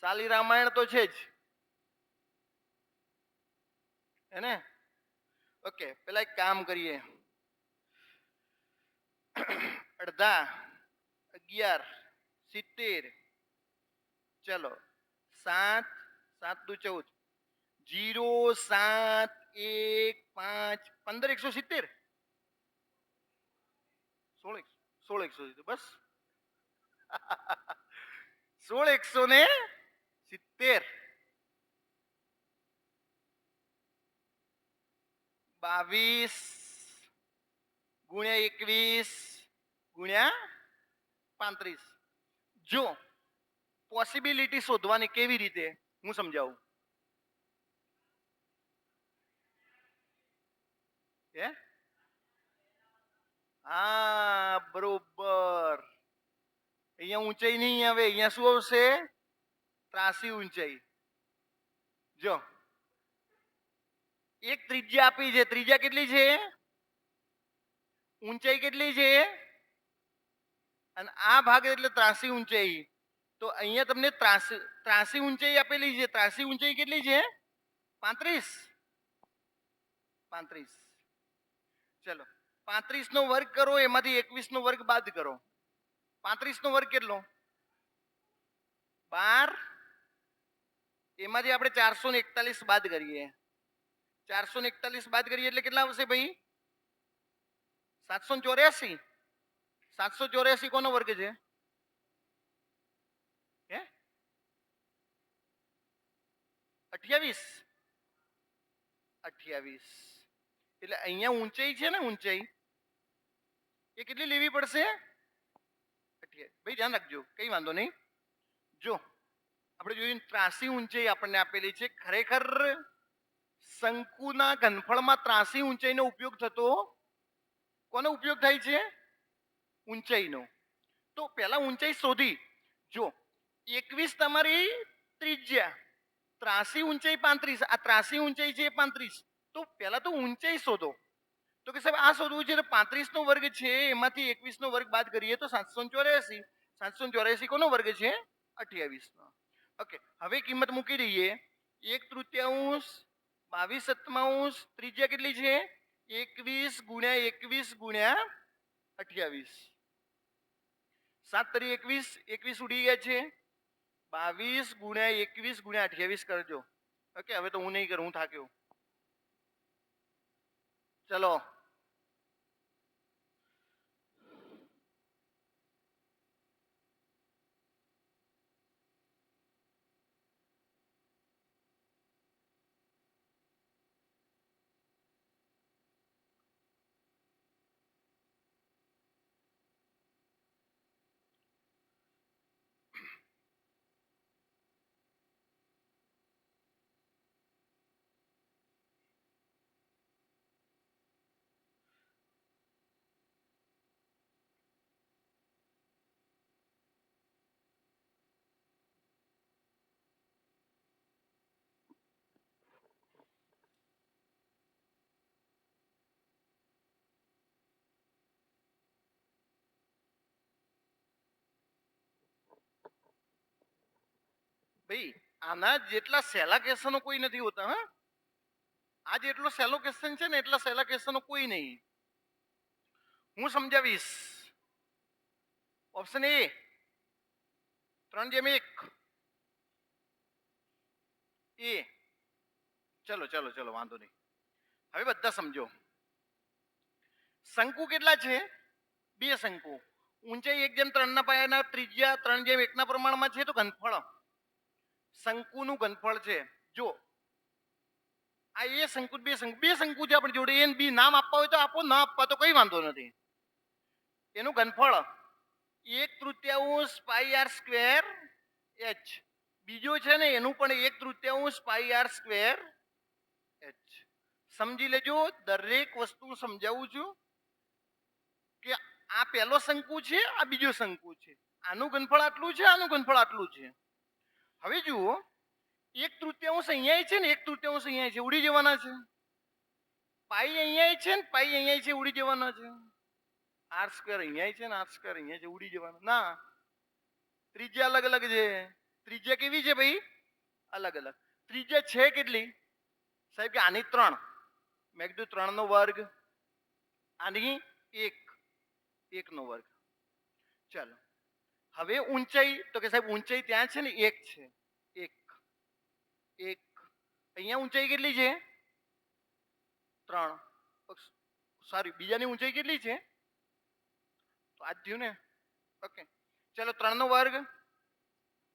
સાલી રામાયણ તો છે જ. હેને? ઓકે, પેલા એક કામ કરીએ. 18, 11, 70. ચલો 7, 7 દુ 14, 0, 7, 1, 5, 15, 170, 16, 170. બસ 16, 170. 22 ગુણ્યા 21 ગુણ્યા 35. જો પોસિબિલિટી શોધવાની કેવી રીતે હું સમજાવું. હે હા બરોબર. અહીંયા ઊંચાઈ નહીં આવે, અહીંયા શું આવશે? ત્રાસી ઊંચાઈ. જો એક ત્રિજ્યા આપી છે, ત્રિજ્યા કેટલી છે? ઊંચાઈ કેટલી છે? અને આ ભાગ એટલે ત્રાસી ઊંચાઈ. તો અહીંયા તમને ત્રાસી ઊંચાઈ આપેલી છે. ત્રાસી ઊંચાઈ કેટલી છે? 35. 35. ચલો 35 નો વર્ગ કરો, એમાંથી 21 નો વર્ગ બાદ કરો. 35 નો વર્ગ કેટલો? 12. એમાંથી આપણે 441 બાદ કરીએ. 441 બાદ કરીએ એટલે કેટલા આવશે ભાઈ? 784. 784 કોનો વર્ગ છે? હે 28. 28. એટલે અહીંયા ઊંચાઈ છે ને, ઊંચાઈ એ કેટલી લેવી પડશે? 28. ભાઈ ધ્યાન રાખજો, કઈ વાંધો નહીં. જો આપણે જોઈએ ત્રાસી ઊંચાઈ આપણને આપેલી છે. ખરેખર શંકુના ઘનફળમાં ત્રાસી ઊંચાઈનો ઉપયોગ થતો, કોનો ઉપયોગ થાય છે? ઊંચાઈનો. તો પહેલા ઊંચાઈ શોધી. જો 21 તમારી ત્રિજ્યા, ત્રાસી ઊંચાઈ 35, આ ત્રાસી ઊંચાઈ છે 35. તો પહેલા તો ઊંચાઈ શોધો. તો કે સાહેબ આ શોધવું છે તો 35 નો વર્ગ છે એમાંથી 21 નો વર્ગ બાદ કરીએ તો 784. 784 કોનો વર્ગ છે? 28 નો. ઓકે, હવે કિંમત મૂકી દઈએ. 1/3, 22/7, ત્રિજ્યા કેટલી છે? 21 ગુણ્યા 21 ગુણ્યા 28. 7 તરી 21, 21 ઉડી ગયા છે. 22 ગુણ્યા 21 ગુણ્યા 28 કરજો. ઓકે, હવે તો હું નહીં કરું, હું થાક્યો. ચલો, ભાઈ આના જેટલા સહેલા ક્વેશ્ચનો કોઈ નથી હોતા. હા, આ જેટલો સહેલો ક્વેશ્ચન છે ને એટલા સહેલા ક્વેશ્ચનો કોઈ નહીં. હું સમજાવીશ. ઓપ્શન એ 3/1 એ. ચલો ચલો ચલો, વાંધો નહીં. હવે બધા સમજો. શંકુ કેટલા છે? 2 શંકુ. ઊંચાઈ 1/3 ના પાયાના, ત્રિજ્યા 3/1 ના પ્રમાણમાં છે. તો ઘનફળ, શંકુનું ઘનફળ છે. જો આ એ શંકુ, બે શંકુ છે આપણી જોડે. એ બી નામ આપવા હોય તો આપો, ના આપવા તો કઈ વાંધો નથી. એનું ઘનફળ 1/3 પાઈ આર સ્ક્વેર એચ. બીજો છે ને એનું પણ 1/3 પાઈ આર સ્ક્વેર એચ. સમજી લેજો, દરેક વસ્તુ સમજાવું છું કે આ પહેલો શંકુ છે, આ બીજો શંકુ છે. આનું ઘનફળ આટલું છે, આનું ઘનફળ આટલું છે. હવે જુઓ, 1/3 અહીંયા છે ને 1/3 અહીંયા છે, ઉડી જવાના છે. પાઈ અહીંયા છે ને પાઈ અહીંયા છે, ઉડી જવાના છે. આર સ્ક્વેર અહીંયા છે ને આર સ્ક્વેર અહીંયા છે, ઉડી જવાના ના. ત્રિજ્યા અલગ અલગ છે. ત્રિજ્યા કેવી છે ભાઈ? અલગ અલગ. ત્રિજ્યા છે કેટલી સાહેબ? કે આની 3, મેં કીધું 3 નો વર્ગ, આની 1 નો વર્ગ. ચાલો, હવે ઊંચાઈ, તો કે સાહેબ ઊંચાઈ ત્યાં છે ને 1 છે. 1 અહીંયા ઊંચાઈ કેટલી છે? 3. સોરી, બીજાની ઊંચાઈ કેટલી છે? તો આ થયું ને. ઓકે, ચલો 3 નો વર્ગ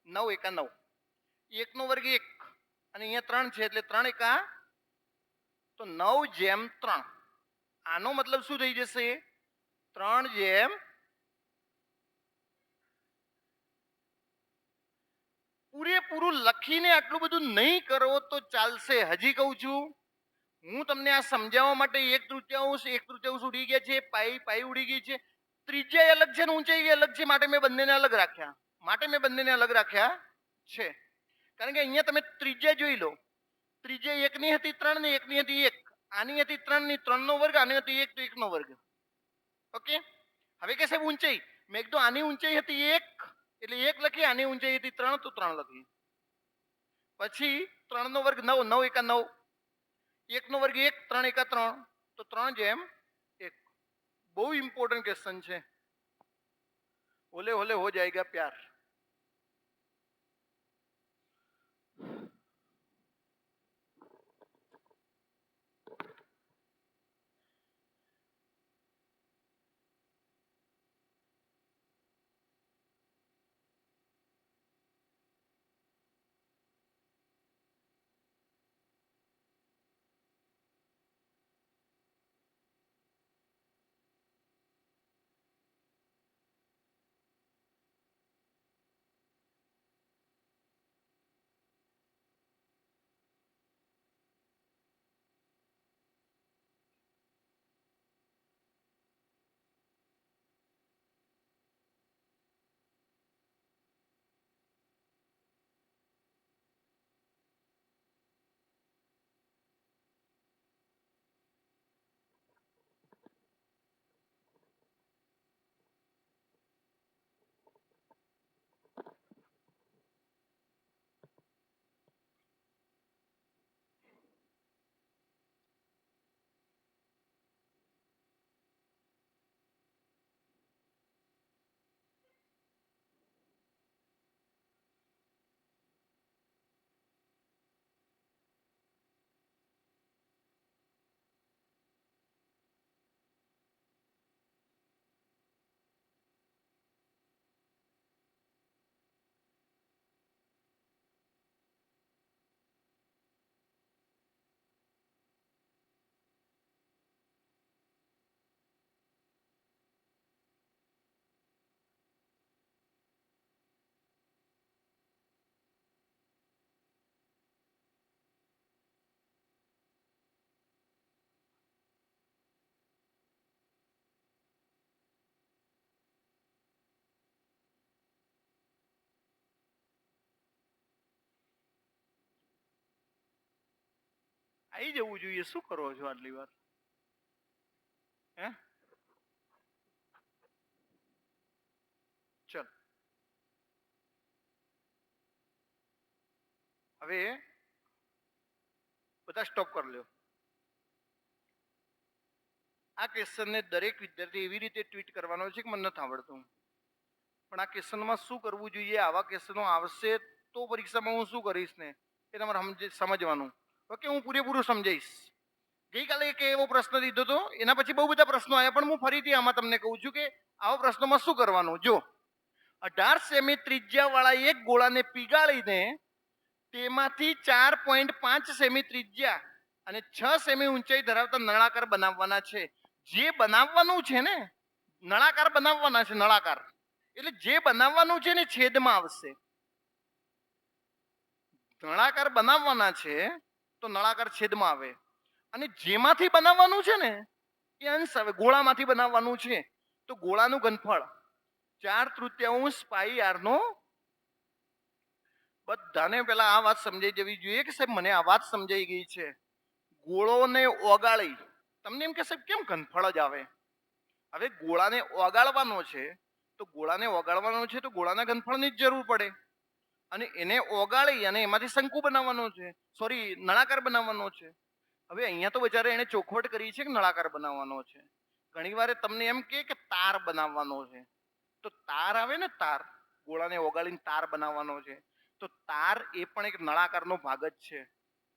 9 એકા 9. 1 નો વર્ગ 1 અને અહીંયા 3 છે એટલે 3 એકા તો 9/3. આનો મતલબ શું થઈ જશે? 3 પૂરેપૂરું લખીને આટલું બધું નહીં કરો તો ચાલશે. હજી કહું છું, હું તમને આ સમજાવવા માટે 1/3 ઉડી ગયા છે, પાઈ ઉડી ગઈ છે. ત્રિજ્યા અલગ છે ને ઊંચાઈ અલગ છે, માટે મેં બંનેને અલગ રાખ્યા છે. કારણ કે અહીંયા તમે ત્રિજ્યા જોઈ લો. ત્રિજ્યા 1 ની હતી 3 ને 1 ની હતી 1. આની હતી 3 ની 3 નો વર્ગ, આની હતી 1 તો 1 નો વર્ગ. ઓકે, હવે કે સાહેબ ઊંચાઈ, મેં કીધું આની ઊંચાઈ હતી 1 એટલે 1 લખી, આની ઊંચાઈ હતી 3 તો 3 લખી. પછી 3 નો વર્ગ 9, 9 એકા 9. 1 નો વર્ગ 1, 3 એકા 3 તો 3/1. બહુ ઇમ્પોર્ટન્ટ ક્વેશ્ચન છે. ઓલે ઓલે હો જાયગા પ્યાર. આવી જવું જોઈએ. શું કરો છો આટલી વાર? હે ચલ હવે બધા સ્ટોપ કરી લ્યો. આ ક્વેશ્ચનને દરેક વિદ્યાર્થી એવી રીતે ટ્વીટ કરવાનો છે કે મને નથી આવડતું, પણ આ ક્વેશ્ચનમાં શું કરવું જોઈએ, આવા ક્વેશ્ચનો આવશે તો પરીક્ષામાં હું શું કરીશ ને એ તમારે સમજવાનું. ઓકે, હું પૂરેપૂરું સમજાઈશ. ગઈકાલે એક એવો પ્રશ્ન દીધો હતો, એના પછી બહુ બધા પ્રશ્નો આવ્યા, પણ હું ફરીથી આમાં તમને કહું છું કે આવા પ્રશ્નોમાં શું કરવાનું. જો 18 સેમી ત્રિજ્યા વાળા એક ગોળાને પીગાળીને તેમાંથી 4.5 સેમી ત્રિજ્યા અને 6 સેમી ઊંચાઈ ધરાવતા નળાકાર બનાવવાના છે. જે બનાવવાનું છે ને, નળાકાર બનાવવાના છે. નળાકાર એટલે જે બનાવવાનું છે ને છેદમાં આવશે. નળાકાર બનાવવાના છે તો નળાકાર છેદમાં આવે, અને જેમાંથી બનાવવાનું છે ને એ અંશ આવે. ગોળામાંથી બનાવવાનું છે તો ગોળાનું ઘનફળ 4/3 પાઈ આર નો. બધાને પેલા આ વાત સમજાઈ જવી જોઈએ કે સાહેબ મને આ વાત સમજાઈ ગઈ છે. ગોળોને ઓગાળી તમને એમ કે સાહેબ કેમ ઘનફળ જ આવે? હવે ગોળાને ઓગાળવાનો છે તો ગોળાને ઓગાળવાનો છે તો ગોળાના ઘનફળની જ જરૂર પડે, અને એને ઓગાળી અને એમાંથી શંકુ બનાવવાનો છે, સોરી નળાકાર બનાવવાનો છે. હવે અહીંયા તો બચારે એને ચોખવટ કરી છે કે નળાકાર બનાવવાનો છે. ઘણી વાર તમને એમ કે તાર બનાવવાનો છે, તો તાર આવે ને, તાર ગોળાને ઓગાળીને તાર બનાવવાનો છે, તો તાર એ પણ એક નળાકારનો ભાગ જ છે.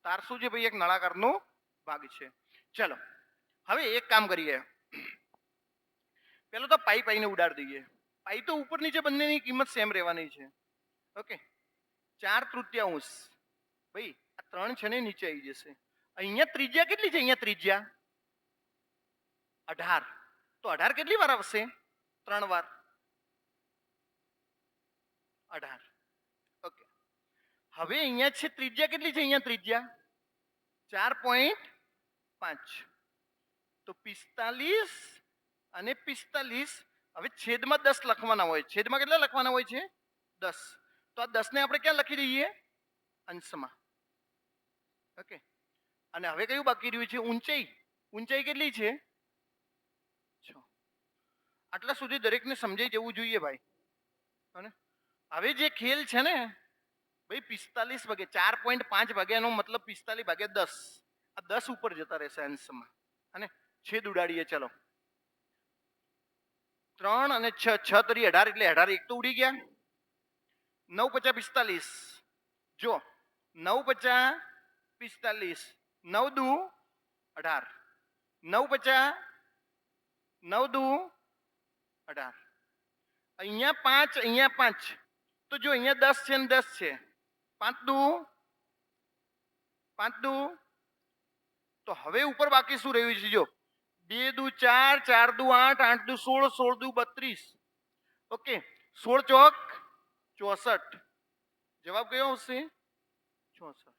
તાર શું છે ભાઈ? એક નળાકારનો ભાગ છે. ચલો હવે એક કામ કરીએ, પેલો તો પાઈ પાઈને ઉડાડી દઈએ. પાઈ તો ઉપર નીચે બંનેની કિંમત સેમ રહેવાની છે. ઓકે, 4/3 ભાઈ આ 3 છે ને નીચે આવી જશે. અહીંયા ત્રિજ્યા કેટલી છે? અહીંયા ત્રિજ્યા 18, તો 18 કેટલી વાર આવશે? 3 વાર. 18. ઓકે, હવે અહીંયા છે ત્રિજ્યા કેટલી છે? અહીંયા ત્રિજ્યા 4.5, તો 45 અને 45. હવે છેદમાં 10 લખવાના હોય. છેદમાં કેટલા લખવાના હોય છે? 10. તો આ 10 ને આપણે ક્યાં લખી દઈએ? અંશમાં. ઓકે, અને હવે કયું બાકી રહ્યું છે? ઊંચાઈ. ઊંચાઈ કેટલી છે? 6. આટલા સુધી દરેકને સમજાઈ જવું જોઈએ ભાઈ. અને હવે જે ખેલ છે ને ભાઈ, 45 ભાગ્યા 4.5 ભાગ્યાનો મતલબ 45 ભાગ્યા 10. આ 10 ઉપર જતા રહેશે અંશમાં, અને છેદ ઉડાડીએ. ચલો 3 અને 6, 6 તરી 18 એટલે 18 એક તો ઉડી ગયા. 9 × 5 = 45. જો 9 × 5 = 45, 9 દુ 18, 9 × 9 દુ 18. અહીંયા 5, અહીંયા 5, તો જો અહીંયા 10 છે ને 10 છે. 5 દુ 5 દુ, તો હવે ઉપર બાકી શું રહ્યું છે? જો 2 દુ 4, 4 દુ 8, 8 દુ 16, 16 દુ 32. ઓકે, 16 ચોક 64. જવાબ કયો આવશે? 64.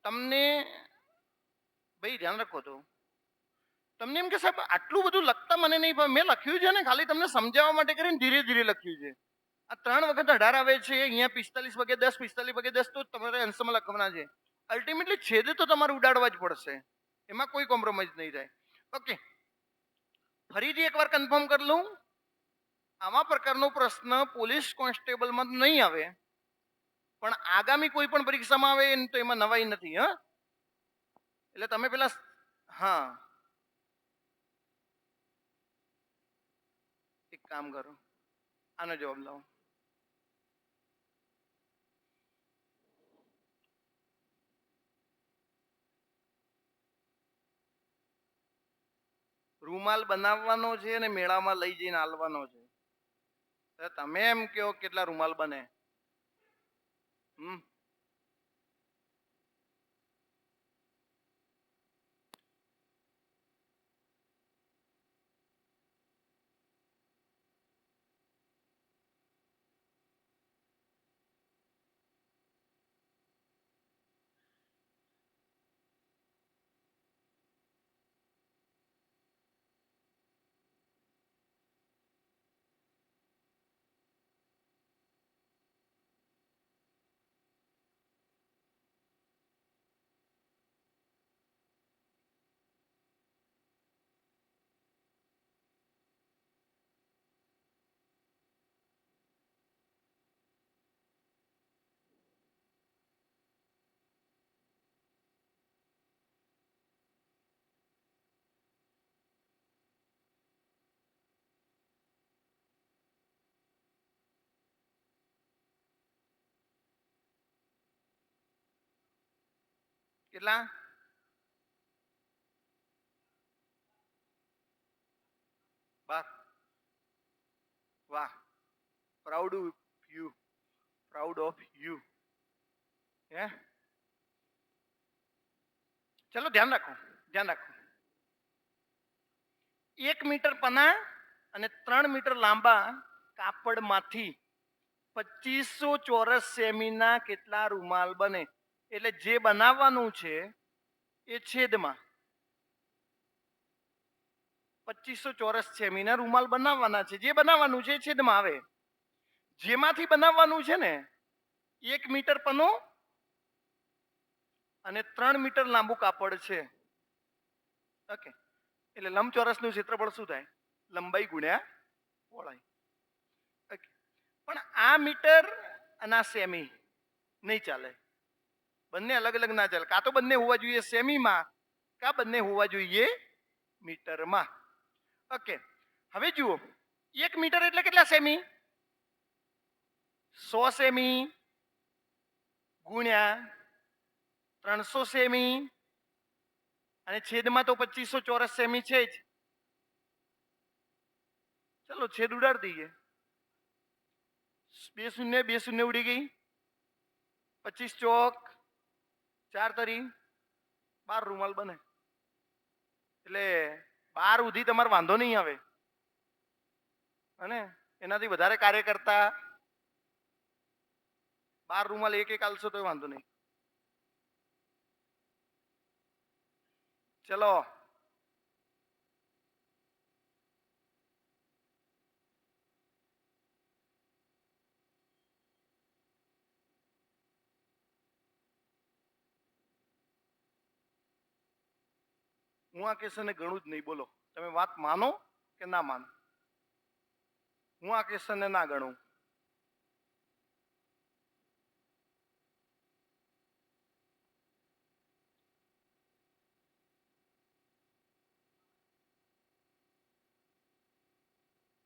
તમને ભાઈ ધ્યાન રાખો, તો તમને એમ કે સાહેબ આટલું બધું લખતા મને નહીં, મેં લખ્યું છે ને ખાલી તમને સમજાવવા માટે કરીને ધીરે ધીરે લખ્યું છે. આ 3 વખત 18 આવે છે, અહીંયા 45 ભાગ્યા 10, 45 ભાગ્યા 10 તો તમારે અંશમાં લખવાના છે. અલ્ટિમેટલી છેદ તો તમારે ઉડાડવા જ પડશે, એમાં કોઈ કોમ્પ્રોમાઇઝ નહીં થાય. ઓકે, ફરીથી એકવાર કન્ફર્મ કરી લઉં, આવા પ્રકારનો પ્રશ્ન પોલીસ કોન્સ્ટેબલમાં નહીં આવે, પણ આગામી કોઈ પણ પરીક્ષામાં આવે તો એમાં નવાઈ નથી. હા, એટલે તમે પેલા, હા એક કામ કરો, આનો જવાબ લાવો. રૂમાલ બનાવવાનો છે અને મેળામાં લઈ જઈને આલવાનો છે. તમે એમ કહો કેટલા રૂમાલ બને? કેટલા? બાર. વાહ, proud of you, proud of you. હે, ચલો ધ્યાન રાખો, ધ્યાન રાખો. 1 મીટર પના અને 3 મીટર લાંબા કાપડમાંથી 2500 ચોરસ સેમીના કેટલા રૂમાલ બને? એટલે જે બનાવવાનું છે એ છેદમાં 2500 ચોરસ સેમીના રૂમાલ બનાવવાના છે. જે બનાવવાનું છે એ છેદમાં આવે. જેમાંથી બનાવવાનું છે ને 1 મીટર પનો અને 3 મીટર લાંબુ કાપડ છે. ઓકે, એટલે લંબચોરસનું ક્ષેત્રફળ શું થાય? લંબાઈ ગુણ્યા પહોળાઈ. ઓકે, પણ આ મીટર અને આ સેમી નહીં ચાલે. બંને અલગ અલગ ના ચાલે. કાં તો બંને હોવા જોઈએ સેમીમાં, કાં બંને હોવા જોઈએ મીટરમાં. ઓકે, હવે જુઓ, 1 મીટર એટલે કેટલા સેમી? 100 સેમી ગુણ્યા 300 સેમી અને છેદમાં તો 2500 ચોરસ સેમી છે જ. ચલો છેદ ઉડાડી દઈએ. 2 શૂન્ય 2 શૂન્ય ઉડી ગઈ. 25 ચોક 4 તરી 12 રૂમાલ બને. એટલે 12 સુધી તમારે વાંધો નહીં આવે, અને એનાથી વધારે કાર્ય કરતા 12 રૂમાલ એક આલશો તો વાંધો નહીં. ચલો હું આ ક્વેશ્ચનને ગણું જ નહીં. બોલો તમે વાત માનો કે ના માનો? હું આ ક્વેશ્ચનને ના ગણું.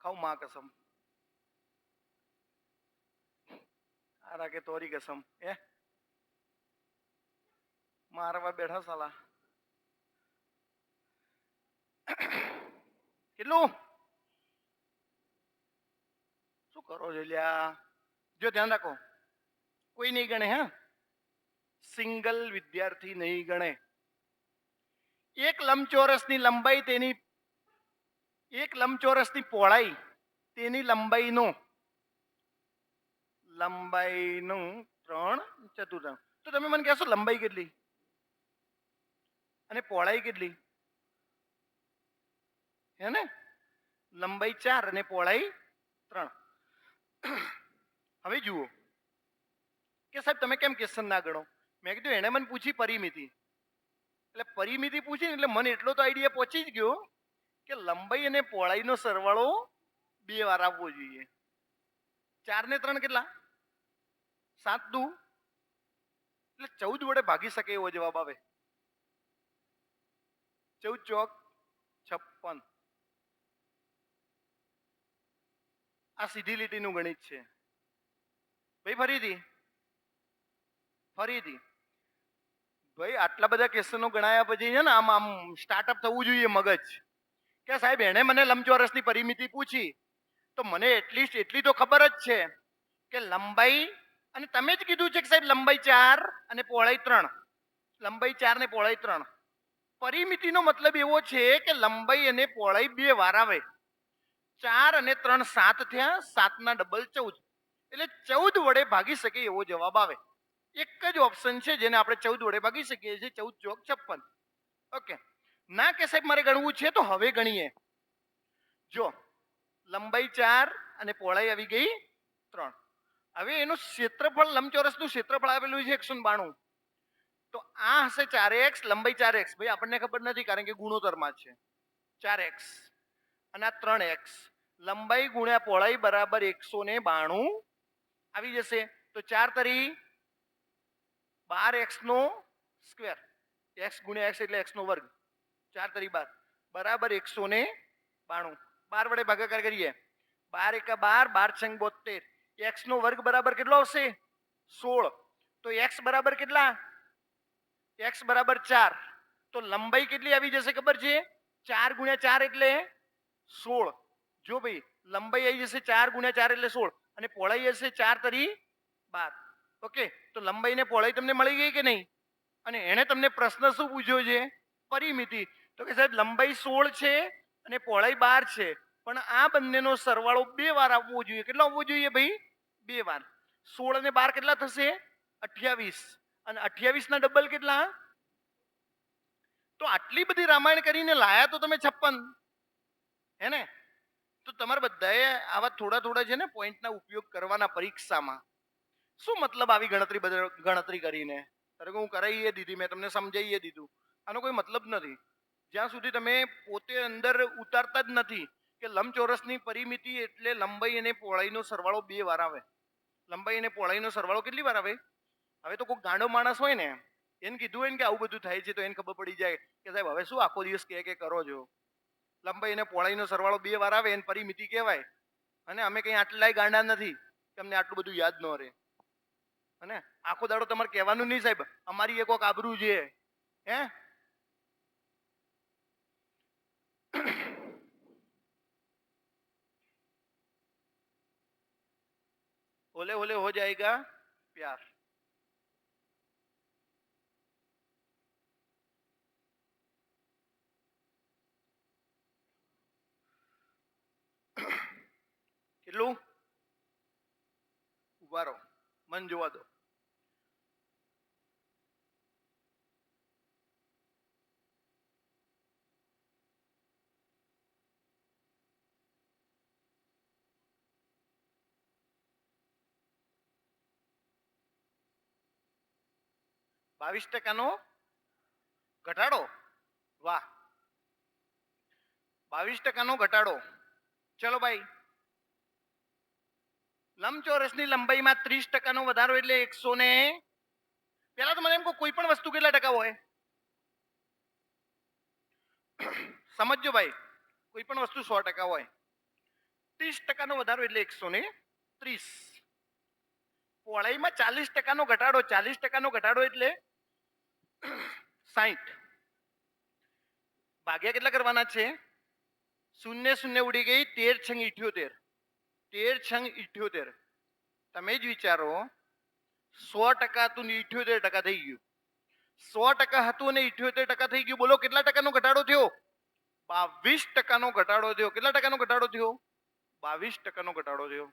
ખાઉ માં કસમ, આ રાખે તોરી કસમ. મારવા બેઠા સાલા. કેટલું શું કરો છો લ્યા? જો ધ્યાન રાખો, કોઈ નહીં ગણે. હા, સિંગલ વિદ્યાર્થી નહીં ગણે. એક લંબચોરસની લંબાઈ તેની, એક લંબચોરસની પહોળાઈ તેની લંબાઈનું 3/4. તો તમે મને કહેશો લંબાઈ કેટલી અને પહોળાઈ કેટલી? હે ને, લંબાઈ 4 અને પહોળાઈ 3. હવે જુઓ કે સાહેબ તમે કેમ ક્વેશ્ચન ના ગણો? મેં કીધું એને મને પૂછી પરિમિતિ, એટલે પરિમિતિ પૂછી એટલે મને એટલો તો આઈડિયા પહોંચી જ ગયો કે લંબાઈ અને પહોળાઈનો સરવાળો 2 વાર આવવો જોઈએ. 4 ને 3 કેટલા? 7 દુ એટલે 14 વડે ભાગી શકે એવો જવાબ આવે. 14 ચોક 56. આ સીધી લીટીનું ગણિત છે ભાઈ. ફરીથી ભાઈ આટલા બધા ક્વેશ્ચનો ગણાયા પછી છે ને આમ આમ સ્ટાર્ટઅપ થવું જોઈએ મગજ, કે સાહેબ એણે મને લંબચોરસની પરિમિતિ પૂછી તો મને એટલીસ્ટ એટલી તો ખબર જ છે કે લંબાઈ, અને તમે જ કીધું છે કે સાહેબ લંબાઈ 4 અને પહોળાઈ 3, લંબાઈ 4 ને પહોળાઈ 3. પરિમિતિનો મતલબ એવો છે કે લંબાઈ અને પહોળાઈ 2 વાર આવે. 4 અને 3 7 થયા, 7 ના ડબલ 14, એટલે 14 વડે ભાગી શકે એવો જવાબ આવે. એક જ ઓપ્શન છે જેને આપણે 14 વડે ભાગી શકીએ છીએ, 14 ચોક 56. ઓકે, ના કે સાહેબ મારે ગણવું છે તો હવે ગણીએ. જો લંબાઈ 4 અને પહોળાઈ આવી ગઈ 3. હવે એનું ક્ષેત્રફળ, લંબચોરસનું ક્ષેત્રફળ આવેલું છે 192. તો આ હશે 4x, લંબાઈ 4x. ભાઈ આપણને ખબર નથી કારણ કે ગુણોત્તરમાં છે. 4x અને આ 3x, લંબાઈ ગુણ્યા પહોળાઈ બરાબર 192 આવી જશે. તો 4 તરી 12x નો સ્ક્વેર, x ગુણ્યા x એટલે x નો વર્ગ, 4 તરી 12 બરાબર 192. 12 વડે ભાગાકાર કરીએ, 12 એકા 12, 12 છંગ 72. x નો વર્ગ બરાબર કેટલો આવશે? 16. તો x બરાબર કેટલા? x બરાબર 4 તો લંબાઈ કેટલી આવી જશે ખબર છે? 4 ગુણ્યા 4 એટલે 16. જો ભાઈ લંબાઈ આવી જશે 4 ગુણ્યા 4 એટલે 16 અને પહોળાઈ હશે 4 તરી 12. ઓકે, તો લંબાઈ ને પહોળાઈ તમને મળી ગઈ કે નહીં? અને એને તમને પ્રશ્ન શું પૂછ્યો છે? પરિમિતિ. તો કે સાહેબ લંબાઈ 16 છે અને પહોળાઈ 12 છે, પણ આ બંનેનો સરવાળો 2 વાર આવવો જોઈએ. કેટલો આવવો જોઈએ ભાઈ? 2 વાર. 16 અને 12 કેટલા થશે? 28. અને 28 ના ડબલ કેટલા? તો આટલી બધી રામાયણ કરીને લાયા તો તમે 56, હે ને? તો તમારે બધાએ આવા થોડા થોડા છે ને પોઈન્ટના ઉપયોગ કરવાના પરીક્ષામાં. શું મતલબ આવી ગણતરી કરીને? હું કરાવીએ દીધી, મેં તમને સમજાવીએ દીધું, આનો કોઈ મતલબ નથી જ્યાં સુધી તમે પોતે અંદર ઉતારતા જ નથી કે લંબચોરસની પરિમિતિ એટલે લંબાઈ અને પહોળાઈનો સરવાળો 2 વાર આવે. લંબાઈ અને પહોળાઈનો સરવાળો કેટલી વાર આવે? હવે તો કોઈ ગાંડો માણસ હોય ને એને કીધું હોય ને કે આવું બધું થાય છે તો એને ખબર પડી જાય કે સાહેબ હવે શું આખો દિવસ કે કરો છો. લંબાઈ અને પહોળાઈનો સરવાળો 2 વાર આવે એને પરિમિતિ કહેવાય. અને અમે કઈ આટલાય ગાંડા નથી કે અમને આટલું બધું યાદ ન રહે. અને આખો દાડો તમારે કહેવાનું નહીં સાહેબ અમારી એક આબરૂ છે, હે? ओले ओले हो जाएगा प्यार. કેટલું? ઉભા રહો, મન જોવા દો. %22 ઘટાડો. વાહ, 22% ઘટાડો. ચલો ભાઈ, લંબચોરસની લંબાઈમાં 30% વધારો એટલે 100 ને પેલા તો મને એમ કહો કોઈ પણ વસ્તુ કેટલા ટકા હોય? સમજો ભાઈ, કોઈ પણ વસ્તુ 100% હોય. 30% વધારો એટલે 130. પહોળાઈમાં 40% ઘટાડો, 40% ઘટાડો એટલે 60. ભાગ્યા કેટલા કરવાના છે? 0 0 ઉડી ગઈ, 13 છંગ 78. 13 છંગ 78. તમે જ વિચારો, 100% હતું ને 78% થઈ ગયું. 100% હતું ને 78% થઈ ગયું. બોલો કેટલા ટકાનો ઘટાડો થયો? 22% ઘટાડો થયો. કેટલા ટકાનો ઘટાડો થયો? 22% ઘટાડો થયો.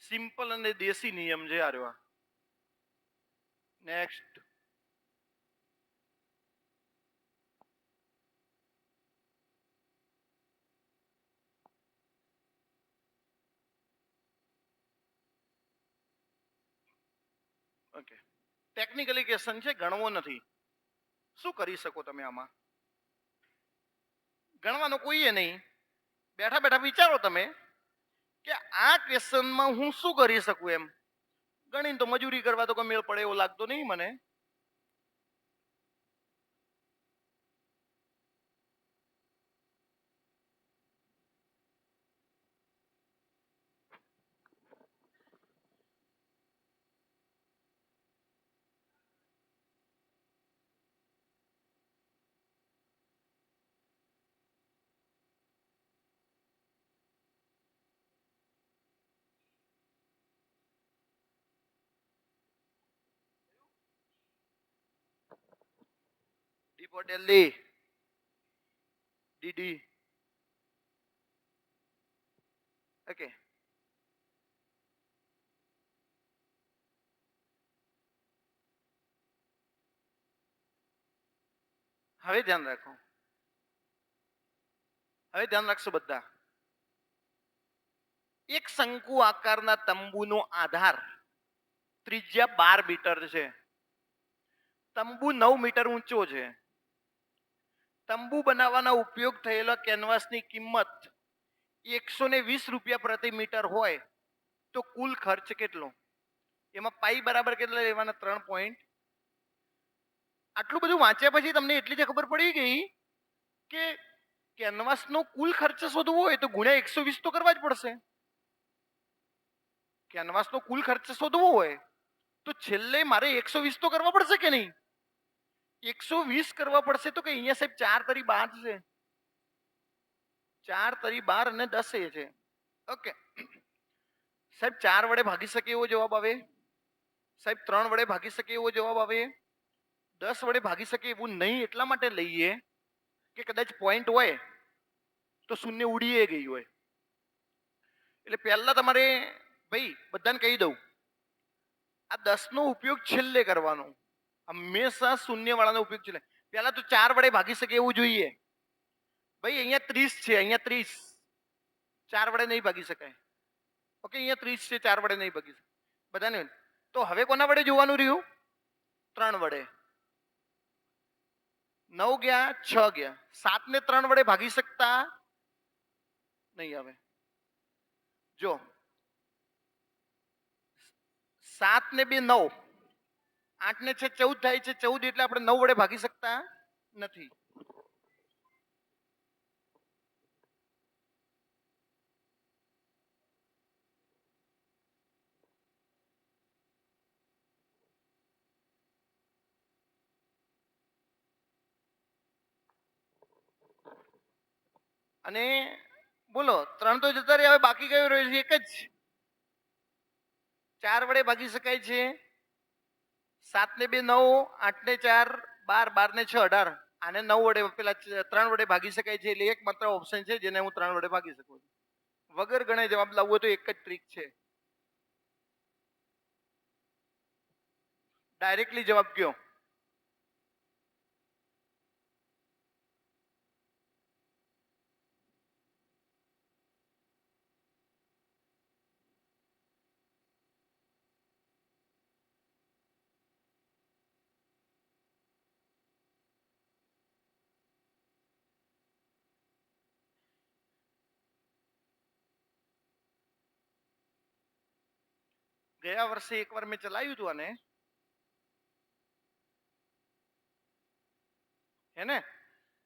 સિમ્પલ અને દેશી નિયમ છે આ રહ્યો. નેક્સ્ટ. ઓકે, ટેકનિકલી ક્વેશ્ચન છે, ગણવો નથી. શું કરી શકો તમે આમાં? ગણવાનો કોઈએ નહીં. બેઠા બેઠા વિચારો તમે કે આ ક્વેશ્ચનમાં હું શું કરી શકું એમ. ગણીને તો મજૂરી કરવા તો કોઈ મેળ પડે એવો લાગતો નહીં મને. D for Delhi, DD. Okay, હવે ધ્યાન રાખો. હવે ધ્યાન રાખશો બધા. એક શંકુ આકારના તંબુનો આધાર ત્રિજ્યા 12 મીટર છે. તંબુ 9 મીટર ઊંચો છે. તંબુ બનાવવાના ઉપયોગ થયેલા કેનવાસની કિંમત 120 રૂપિયા પ્રતિ મીટર હોય તો કુલ ખર્ચ કેટલો? એમાં પાઈ બરાબર કેટલા લેવાના? 3 પોઈન્ટ. આટલું બધું વાંચ્યા પછી તમને એટલી જ ખબર પડી ગઈ કે કેનવાસનો કુલ ખર્ચ શોધવો હોય તો ગુણ્યા 120 તો કરવા જ પડશે. કેનવાસનો કુલ ખર્ચ શોધવો હોય તો છેલ્લે મારે 120 તો કરવા પડશે કે નહીં? 120 કરવા પડશે તો કે અહીંયા સાહેબ 4 તરી 12 છે, 4 તરી 12 અને 10 એ છે. ઓકે સાહેબ 4 વડે ભાગી શકે એવો જવાબ આવે, સાહેબ 3 વડે ભાગી શકે એવો જવાબ આવે, 10 વડે ભાગી શકે એવું નહીં એટલા માટે લઈએ કે કદાચ પોઈન્ટ હોય તો શૂન્ય ઉડીએ ગઈ હોય. એટલે પહેલા તમારે ભાઈ બધાને કહી દઉં, આ 10 નો ઉપયોગ છેલ્લે કરવાનો, હંમેશા શૂન્ય વાળાનો ઉપયોગ છેલ્લે. પહેલા તો 4 વડે ભાગી શકે એવું જોઈએ. ભાઈ અહીંયા 30 છે, અહીંયા 30 4 વડે નહીં ભાગી શકાય. ઓકે અહીંયા 30 છે, 4 વડે નહીં ભાગી શકાય બધાને. તો હવે કોના વડે જોવાનું રહ્યું? 3 વડે. 9 ગયા, 6 ગયા, 7 ને 3 વડે ભાગી શકતા નહીં. હવે જો 7 ને 2 9, 8 ને 6 14 થાય છે, 14 એટલે આપણે 9 વડે ભાગી શકતા નથી. અને બોલો 3 તો જતા રહ્યા, હવે બાકી કયો રહ્યો છે? એક જ. 4 વડે ભાગી શકાય છે, 7 ને 2 9, 8 ને 4 12, 12 ને 6 18. આને 9 વડે પેલા 3 વડે ભાગી શકાય છે, એટલે એકમાત્ર ઓપ્શન છે જેને હું 3 વડે ભાગી શકું છું. વગર ગણે જવાબ લાવવો હોય તો એક જ ટ્રીક છે, ડાયરેક્ટલી જવાબ કયો. ગયા વર્ષે એકવાર મેં ચલાવ્યું હતું આને, હે ને?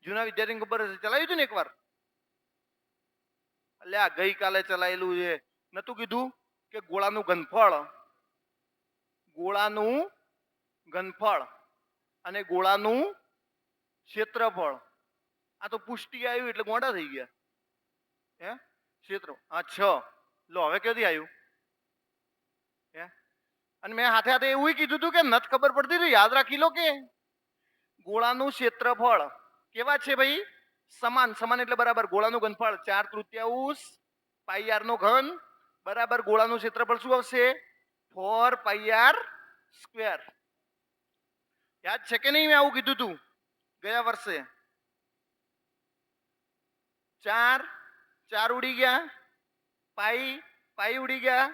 જૂના વિદ્યાર્થીને ખબર હશે, ચલાવ્યું હતું ને એકવાર. એટલે આ ગઈકાલે ચલાયેલું છે. નતું કીધું કે ગોળાનું ઘનફળ, ગોળાનું ઘનફળ અને ગોળાનું ક્ષેત્રફળ. આ તો પુષ્ટિ આવ્યું એટલે ગોંડા થઈ ગયા. હે ક્ષેત્ર હા 6. લો હવે ક્યાંથી આવ્યું? હે અને મેં હાથે હાથે એવું કીધું હતું કે નથી ખબર પડતી તો યાદ રાખી લો કે ગોળાનું ક્ષેત્રફળ કેવા છે ભાઈ? સમાન. સમાન એટલે બરાબર. ગોળાનું ઘનફળ 4/3 પાઈ આર નો ઘન બરાબર ગોળાનું ક્ષેત્રફળ શું આવશે? 4 પાઈ આર સ્ક્વેર. યાદ છે કે નહીં? મેં આવું કીધું હતું ગયા વર્ષે. 4 4 ઉડી ગયા, પાઈ પાઈ ઉડી ગયા,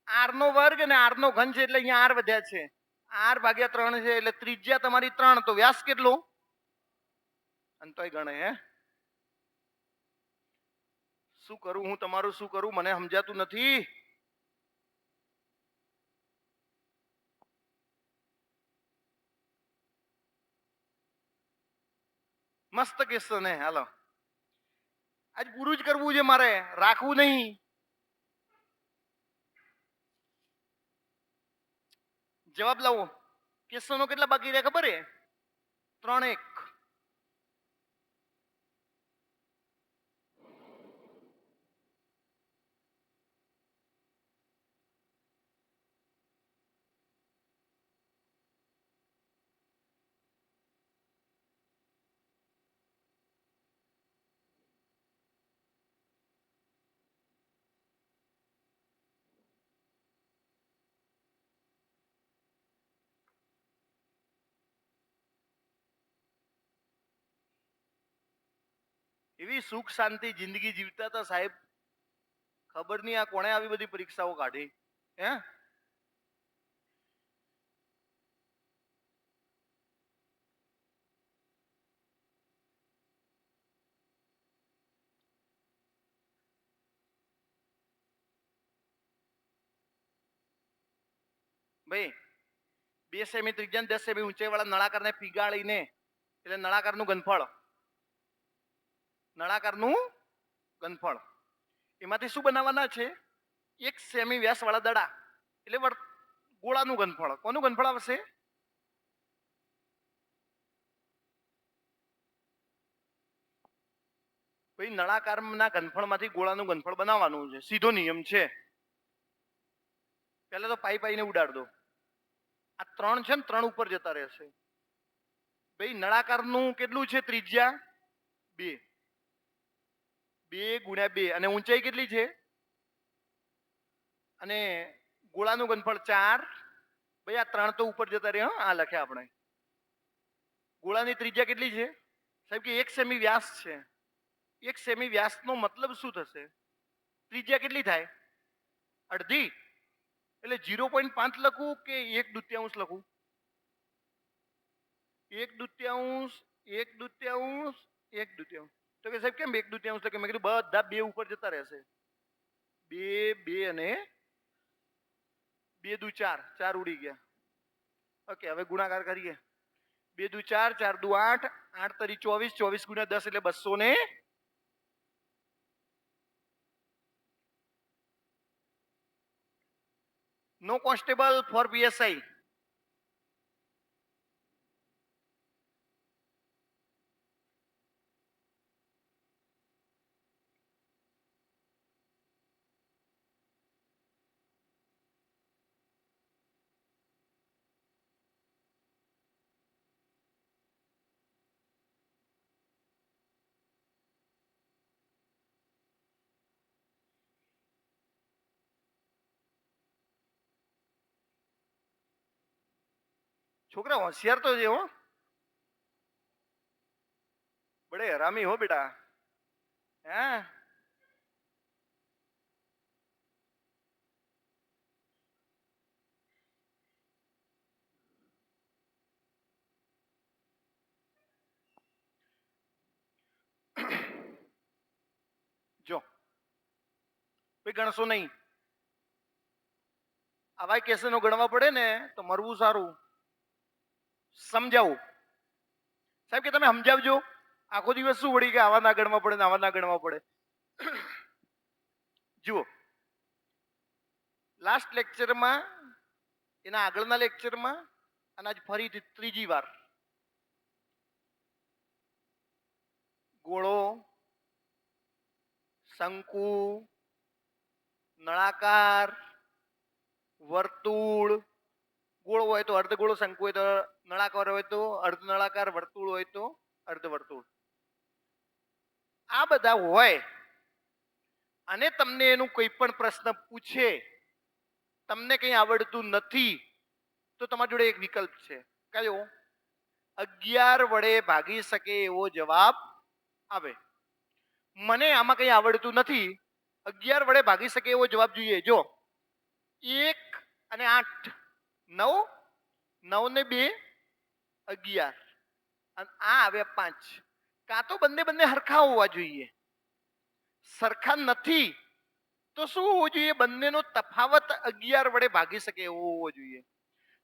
આર નો વર્ગ અને આર નો ઘન છે એટલે અહીંયા આર વધ્યા છે. આર ભાગ્યા 3 છે એટલે ત્રિજ્યા તમારી 3. તો વ્યાસ કેટલો? અંતોય ગણે. હે શું કરું હું તમારું? શું કરું મને સમજાતું નથી. મસ્ત ક્વેશ્ચન હે. હાલો આજ પૂરું જ કરવું છે મારે, રાખવું નહીં. જવાબ લાવો. ક્વેશ્ચનો કેટલા બાકી રહ્યા ખબર હે? 3 1. એવી સુખ શાંતિ જિંદગી જીવતા હતા સાહેબ. ખબર નહીં આ કોણે આવી બધી પરીક્ષાઓ કાઢી. હે ભાઈ 2 સેમી ત્રિજ્યા 10 સેમી ઊંચાઈ વાળા નળાકારને પીગાળીને, એટલે નળાકારનું ઘનફળ, નળાકારનું ઘનફળ એમાંથી શું બનાવવાના છે? 1 સેમી વ્યાસ વાળા દડા, એટલે ગોળાનું ઘનફળ. કોનું ઘનફળ આવશે? ભાઈ નળાકારના ઘનફળમાંથી ગોળાનું ઘનફળ બનાવવાનું છે, સીધો નિયમ છે. પહેલા તો પાઈને ઉડાડ દો. આ 3 છે ને 3 ઉપર જતા રહેશે. ભાઈ નળાકારનું કેટલું છે ત્રિજ્યા? 2. 2 ગુણ્યા 2 અને ઊંચાઈ કેટલી છે? અને ગોળાનું ઘનફળ 4. ભાઈ આ 3 તો ઉપર જતા રહે. આ લખ્યા આપણે. ગોળાની ત્રિજ્યા કેટલી છે સાહેબ? કે 1 સેમી વ્યાસ છે. 1 સેમી વ્યાસનો મતલબ શું થશે? ત્રિજ્યા કેટલી થાય? અડધી. એટલે 0.5 લખું કે 1/2 લખું? 1/2 1/2 1/2. તો કે સાહેબ કેમ 1/2 લખે? મેં કીધું બધા 2 ઉપર જતા રહેશે. 2 2 અને 2 દુ 4, 4 ઉડી ગયા. ઓકે, હવે ગુણાકાર કરીએ. 2 દુ 4, 4 દુ 8, 8 તરી 24, 24 ગુણ્યા 10 એટલે 200 ને નો કોન્સ્ટેબલ ફોર પીએસઆઈ. છોકરા હોશિયાર તો છે હો, બડે હરામી હો બેટા. હા, જો ભાઈ ગણશો નહીં. આવા કેસનો ગણવા પડે ને તો મરવું સારું. સમજાવું સાહેબ? કે તમે સમજાવજો. આખો દિવસ શું વળી કે આવા ના ગણવા પડે ને આવા ના ગણવા પડે. જુઓ, લાસ્ટ લેક્ચરમાં, એના આગળના લેક્ચરમાં અને આજ ફરીથી ત્રીજી વાર ગોળો, શંકુ, નળાકાર, વર્તુળ, ગોળ હોય તો અર્ધગોળ, શંકુ હોય તો નળાકાર, હોય તો અર્ધ નળાકાર, વર્તુળ હોય તો અર્ધ વર્તુળ, આ બધા હોય અને તમને એનું કોઈ પણ પ્રશ્ન પૂછે, તમને કંઈ આવડતું નથી તો તમારી જોડે એક વિકલ્પ છે. કયો? 11 વડે ભાગી શકે એવો જવાબ આવે. મને આમાં કંઈ આવડતું નથી, 11 વડે ભાગી શકે એવો જવાબ જોઈએ. જો 1 અને 8, 9, 9 ને 2 11 અને આ આવ્યા 5. કાં તો બંને હરખા હોવા જોઈએ. સરખા નથી તો શું હોવું જોઈએ? બંનેનો તફાવત 11 વડે ભાગી શકે એવો હોવો જોઈએ.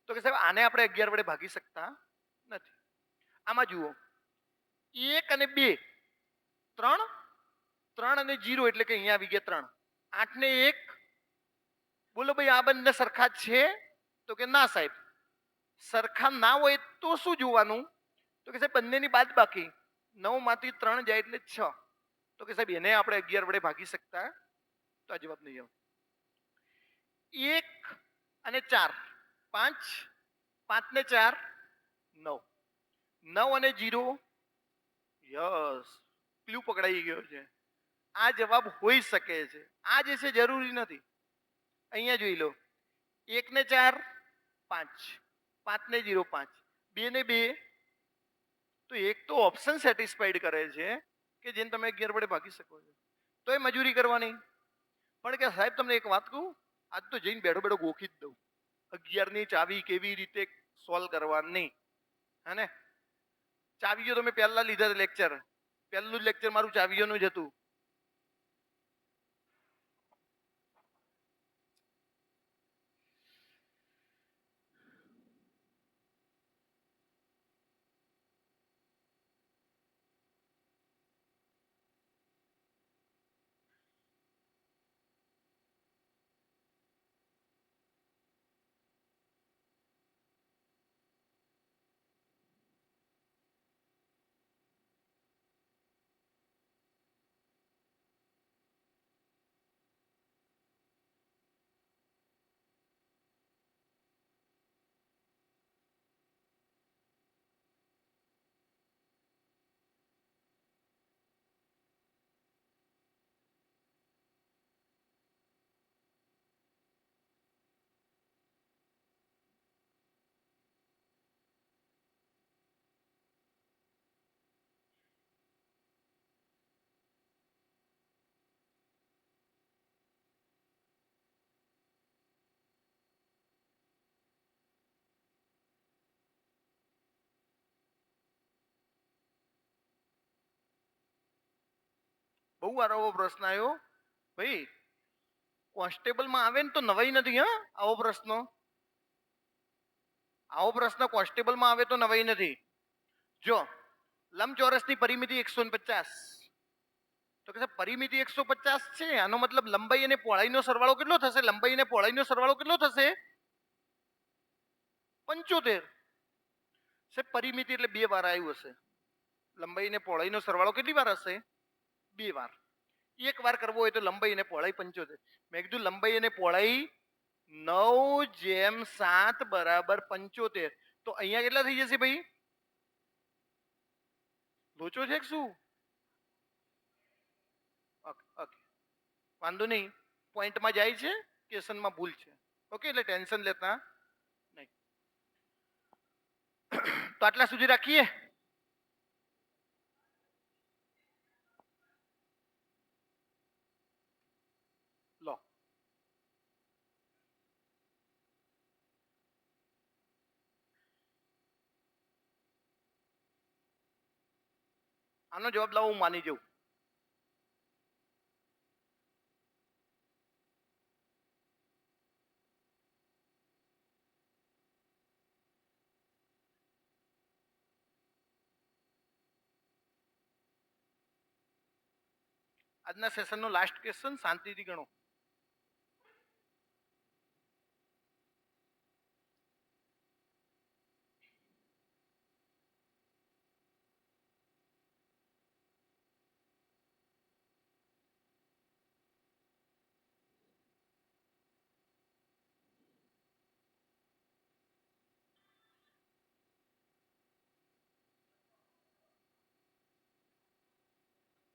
તો કે સાહેબ આને આપણે 11 વડે ભાગી શકતા નથી. આમાં જુઓ, 1 અને 2 3, 3 અને 0 એટલે કે અહીંયા આવી ગયા 3. 8 ને 1, બોલો ભાઈ આ બંને સરખા છે? તો કે ના સાહેબ. સરખા ના હોય તો શું જોવાનું? તો કે સાહેબ બંનેની બાદ બાકી. 9 માંથી 3 જાય એટલે 6. તો કે સાહેબ એને આપણે 11 વડે ભાગી શકતા? તો આ જવાબ નહીં આવે. 1 અને 4 5, 5 ને 4 9, 9 અને 0 યસ, ક્લુ પકડાઈ ગયો છે. આ જવાબ હોઈ શકે છે. આ જે છે જરૂરી નથી. અહીંયા જોઈ લો, 1 ને 4 5, 5 ને 0 5, 2 ને 2. તો એક તો ઓપ્શન સેટિસ્ફાઈડ કરે છે કે જેને તમે 11 વડે ભાગી શકો છો. તો એ મજૂરી કરવાની. પણ કે સાહેબ તમને એક વાત કહું, આજ તો જઈને બેઠો બેઠો ગોખી જ દઉં 11 ની ચાવી કેવી રીતે સોલ્વ કરવાની. હે ને? ચાવીઓ તો મેં પહેલા લીધા લેક્ચર, પહેલું જ લેક્ચર મારું ચાવીઓનું જ હતું. બહુ સારો પ્રશ્ન આવ્યો ભાઈ. કોન્સ્ટેબલમાં આવે ને તો નવાઈ નથી. હા, આવો પ્રશ્ન કોન્સ્ટેબલમાં આવે તો નવાઈ નથી. જો લંબચોરસની પરિમિતિ 150, તો કે પરિમિતિ 150 છે, આનો મતલબ લંબાઈ અને પહોળાઈનો સરવાળો કેટલો થશે? લંબાઈ અને પહોળાઈનો સરવાળો કેટલો થશે? 75. પરિમિતિ એટલે 2 વાર આવ્યું હશે. લંબાઈ અને પહોળાઈનો સરવાળો કેટલી વાર હશે? 2 વાર. એક વાર કરવો હોય તો લંબાઈ અને પહોળાઈ 75. મેં કીધું લંબાઈ અને પહોળાઈ 9/7 બરાબર 75. તો અહીંયા કેટલા થઈ જશે ભાઈ? લોચો છે કે શું? ઓકે, વાંધો નહીં. પોઈન્ટમાં જાય છે, ક્વેશ્ચનમાં ભૂલ છે. ઓકે, એટલે ટેન્શન લેતા નહીં. તો આટલા સુધી રાખીએ. લો, આનો જવાબ લાવો, હું માની જાઉં. આજના સેશનનો લાસ્ટ ક્વેશ્ચન, શાંતિથી ગણો.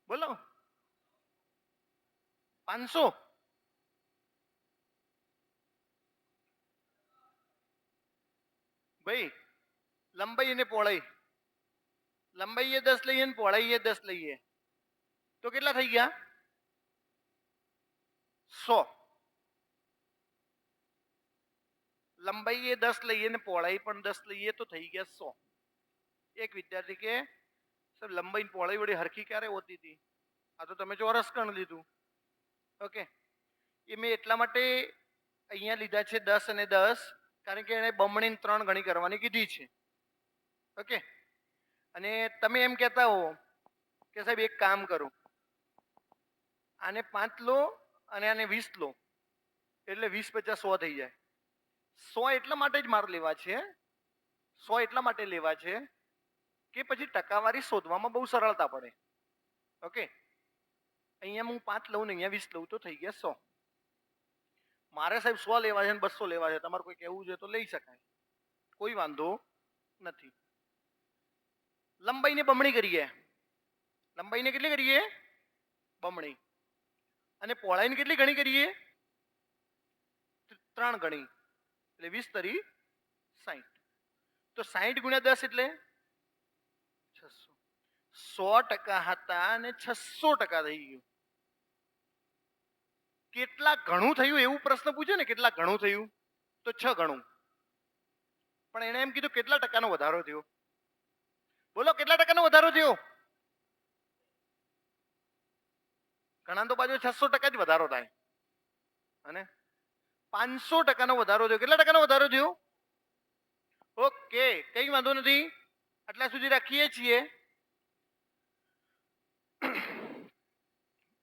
બોલો. 500. ભાઈ લંબાઈ અને પહોળાઈ, લંબાઈ 10 લઈએ ને પહોળાઈ 10 લઈએ તો કેટલા થઈ ગયા? 100. લંબાઈ 10 લઈએ ને પહોળાઈ પણ 10 લઈએ તો થઈ ગયા 100. એક વિદ્યાર્થી કે સર લંબાઈ પહોળાઈ વડે હરખી ક્યારે હોતી હતી? આ તો તમે ચોરસ ગણ લીધું. ઓકે, એ મેં એટલા માટે અહીંયા લીધા છે 10 અને 10, કારણ કે એને બમણી 3 ગણી કરવાની કીધી છે. ઓકે, અને તમે એમ કહેતા હો કે સાહેબ એક કામ કરો, આને 5 લો અને આને 20 લો એટલે 20 × 50 100 થઈ જાય. 100 એટલા માટે જ મારે લેવા છે, 100 એટલા માટે લેવા છે કે પછી ટકાવારી શોધવામાં બહુ સરળતા પડે. ઓકે, અહીંયા હું 5 લઉં ને અહીંયા 20 લઉં તો થઈ ગયા 100. મારે સાહેબ 100 લેવા છે ને 200 લેવા છે, તમારે કોઈ કહેવું છે તો લઈ શકાય, કોઈ વાંધો નથી. લંબાઈને બમણી કરીએ. લંબાઈને કેટલી કરીએ? બમણી. અને પહોળાઈને કેટલી ગણી કરીએ? 3 ગણી, એટલે 20 તરી 60. તો 60 × 10 એટલે 600. 100% હતા અને 600% થઈ ગયું. કેટલા ઘણું થયું એવું પ્રશ્ન પૂછ્યો ને, કેટલા ઘણું થયું તો 6 ગણું. પણ એને એમ કીધું કેટલા ટકાનો વધારો થયો? બોલો કેટલા ટકાનો વધારો થયો? ઘણા તો બાજુ 600% જ વધારો થાય, અને 500%નો વધારો થયો. કેટલા ટકાનો વધારો થયો? ઓકે, કઈ વાંધો નથી, આટલા સુધી રાખીએ છીએ.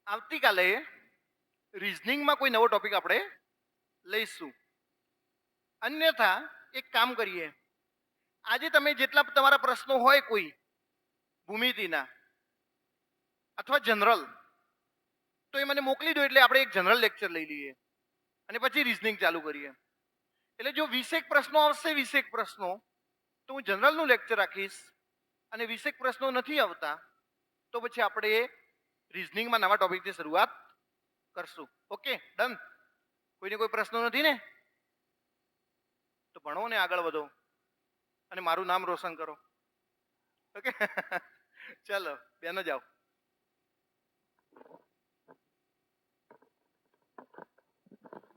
આવતીકાલે રીઝનિંગમાં કોઈ નવો ટોપિક આપણે લઈશું. અન્યથા એક કામ કરીએ, આજે તમે જેટલા તમારા પ્રશ્નો હોય કોઈ ભૂમિતિના અથવા જનરલ, તો એ મને મોકલી દો, એટલે આપણે એક જનરલ લેક્ચર લઈ લઈએ અને પછી રીઝનિંગ ચાલુ કરીએ. એટલે જો 20 પ્રશ્નો આવશે, 20 પ્રશ્નો, તો હું જનરલનું લેક્ચર રાખીશ, અને 20 પ્રશ્નો નથી આવતા તો પછી આપણે રીઝનિંગમાં નવા ટોપિકથી શરૂઆત કરશું. Okay, done. કોઈને કોઈ પ્રશ્નો નથી ને? તો ભણો ને આગળ વધો અને મારું નામ રોશન કરો. ઓકે, ચલો બેનો જાઓ.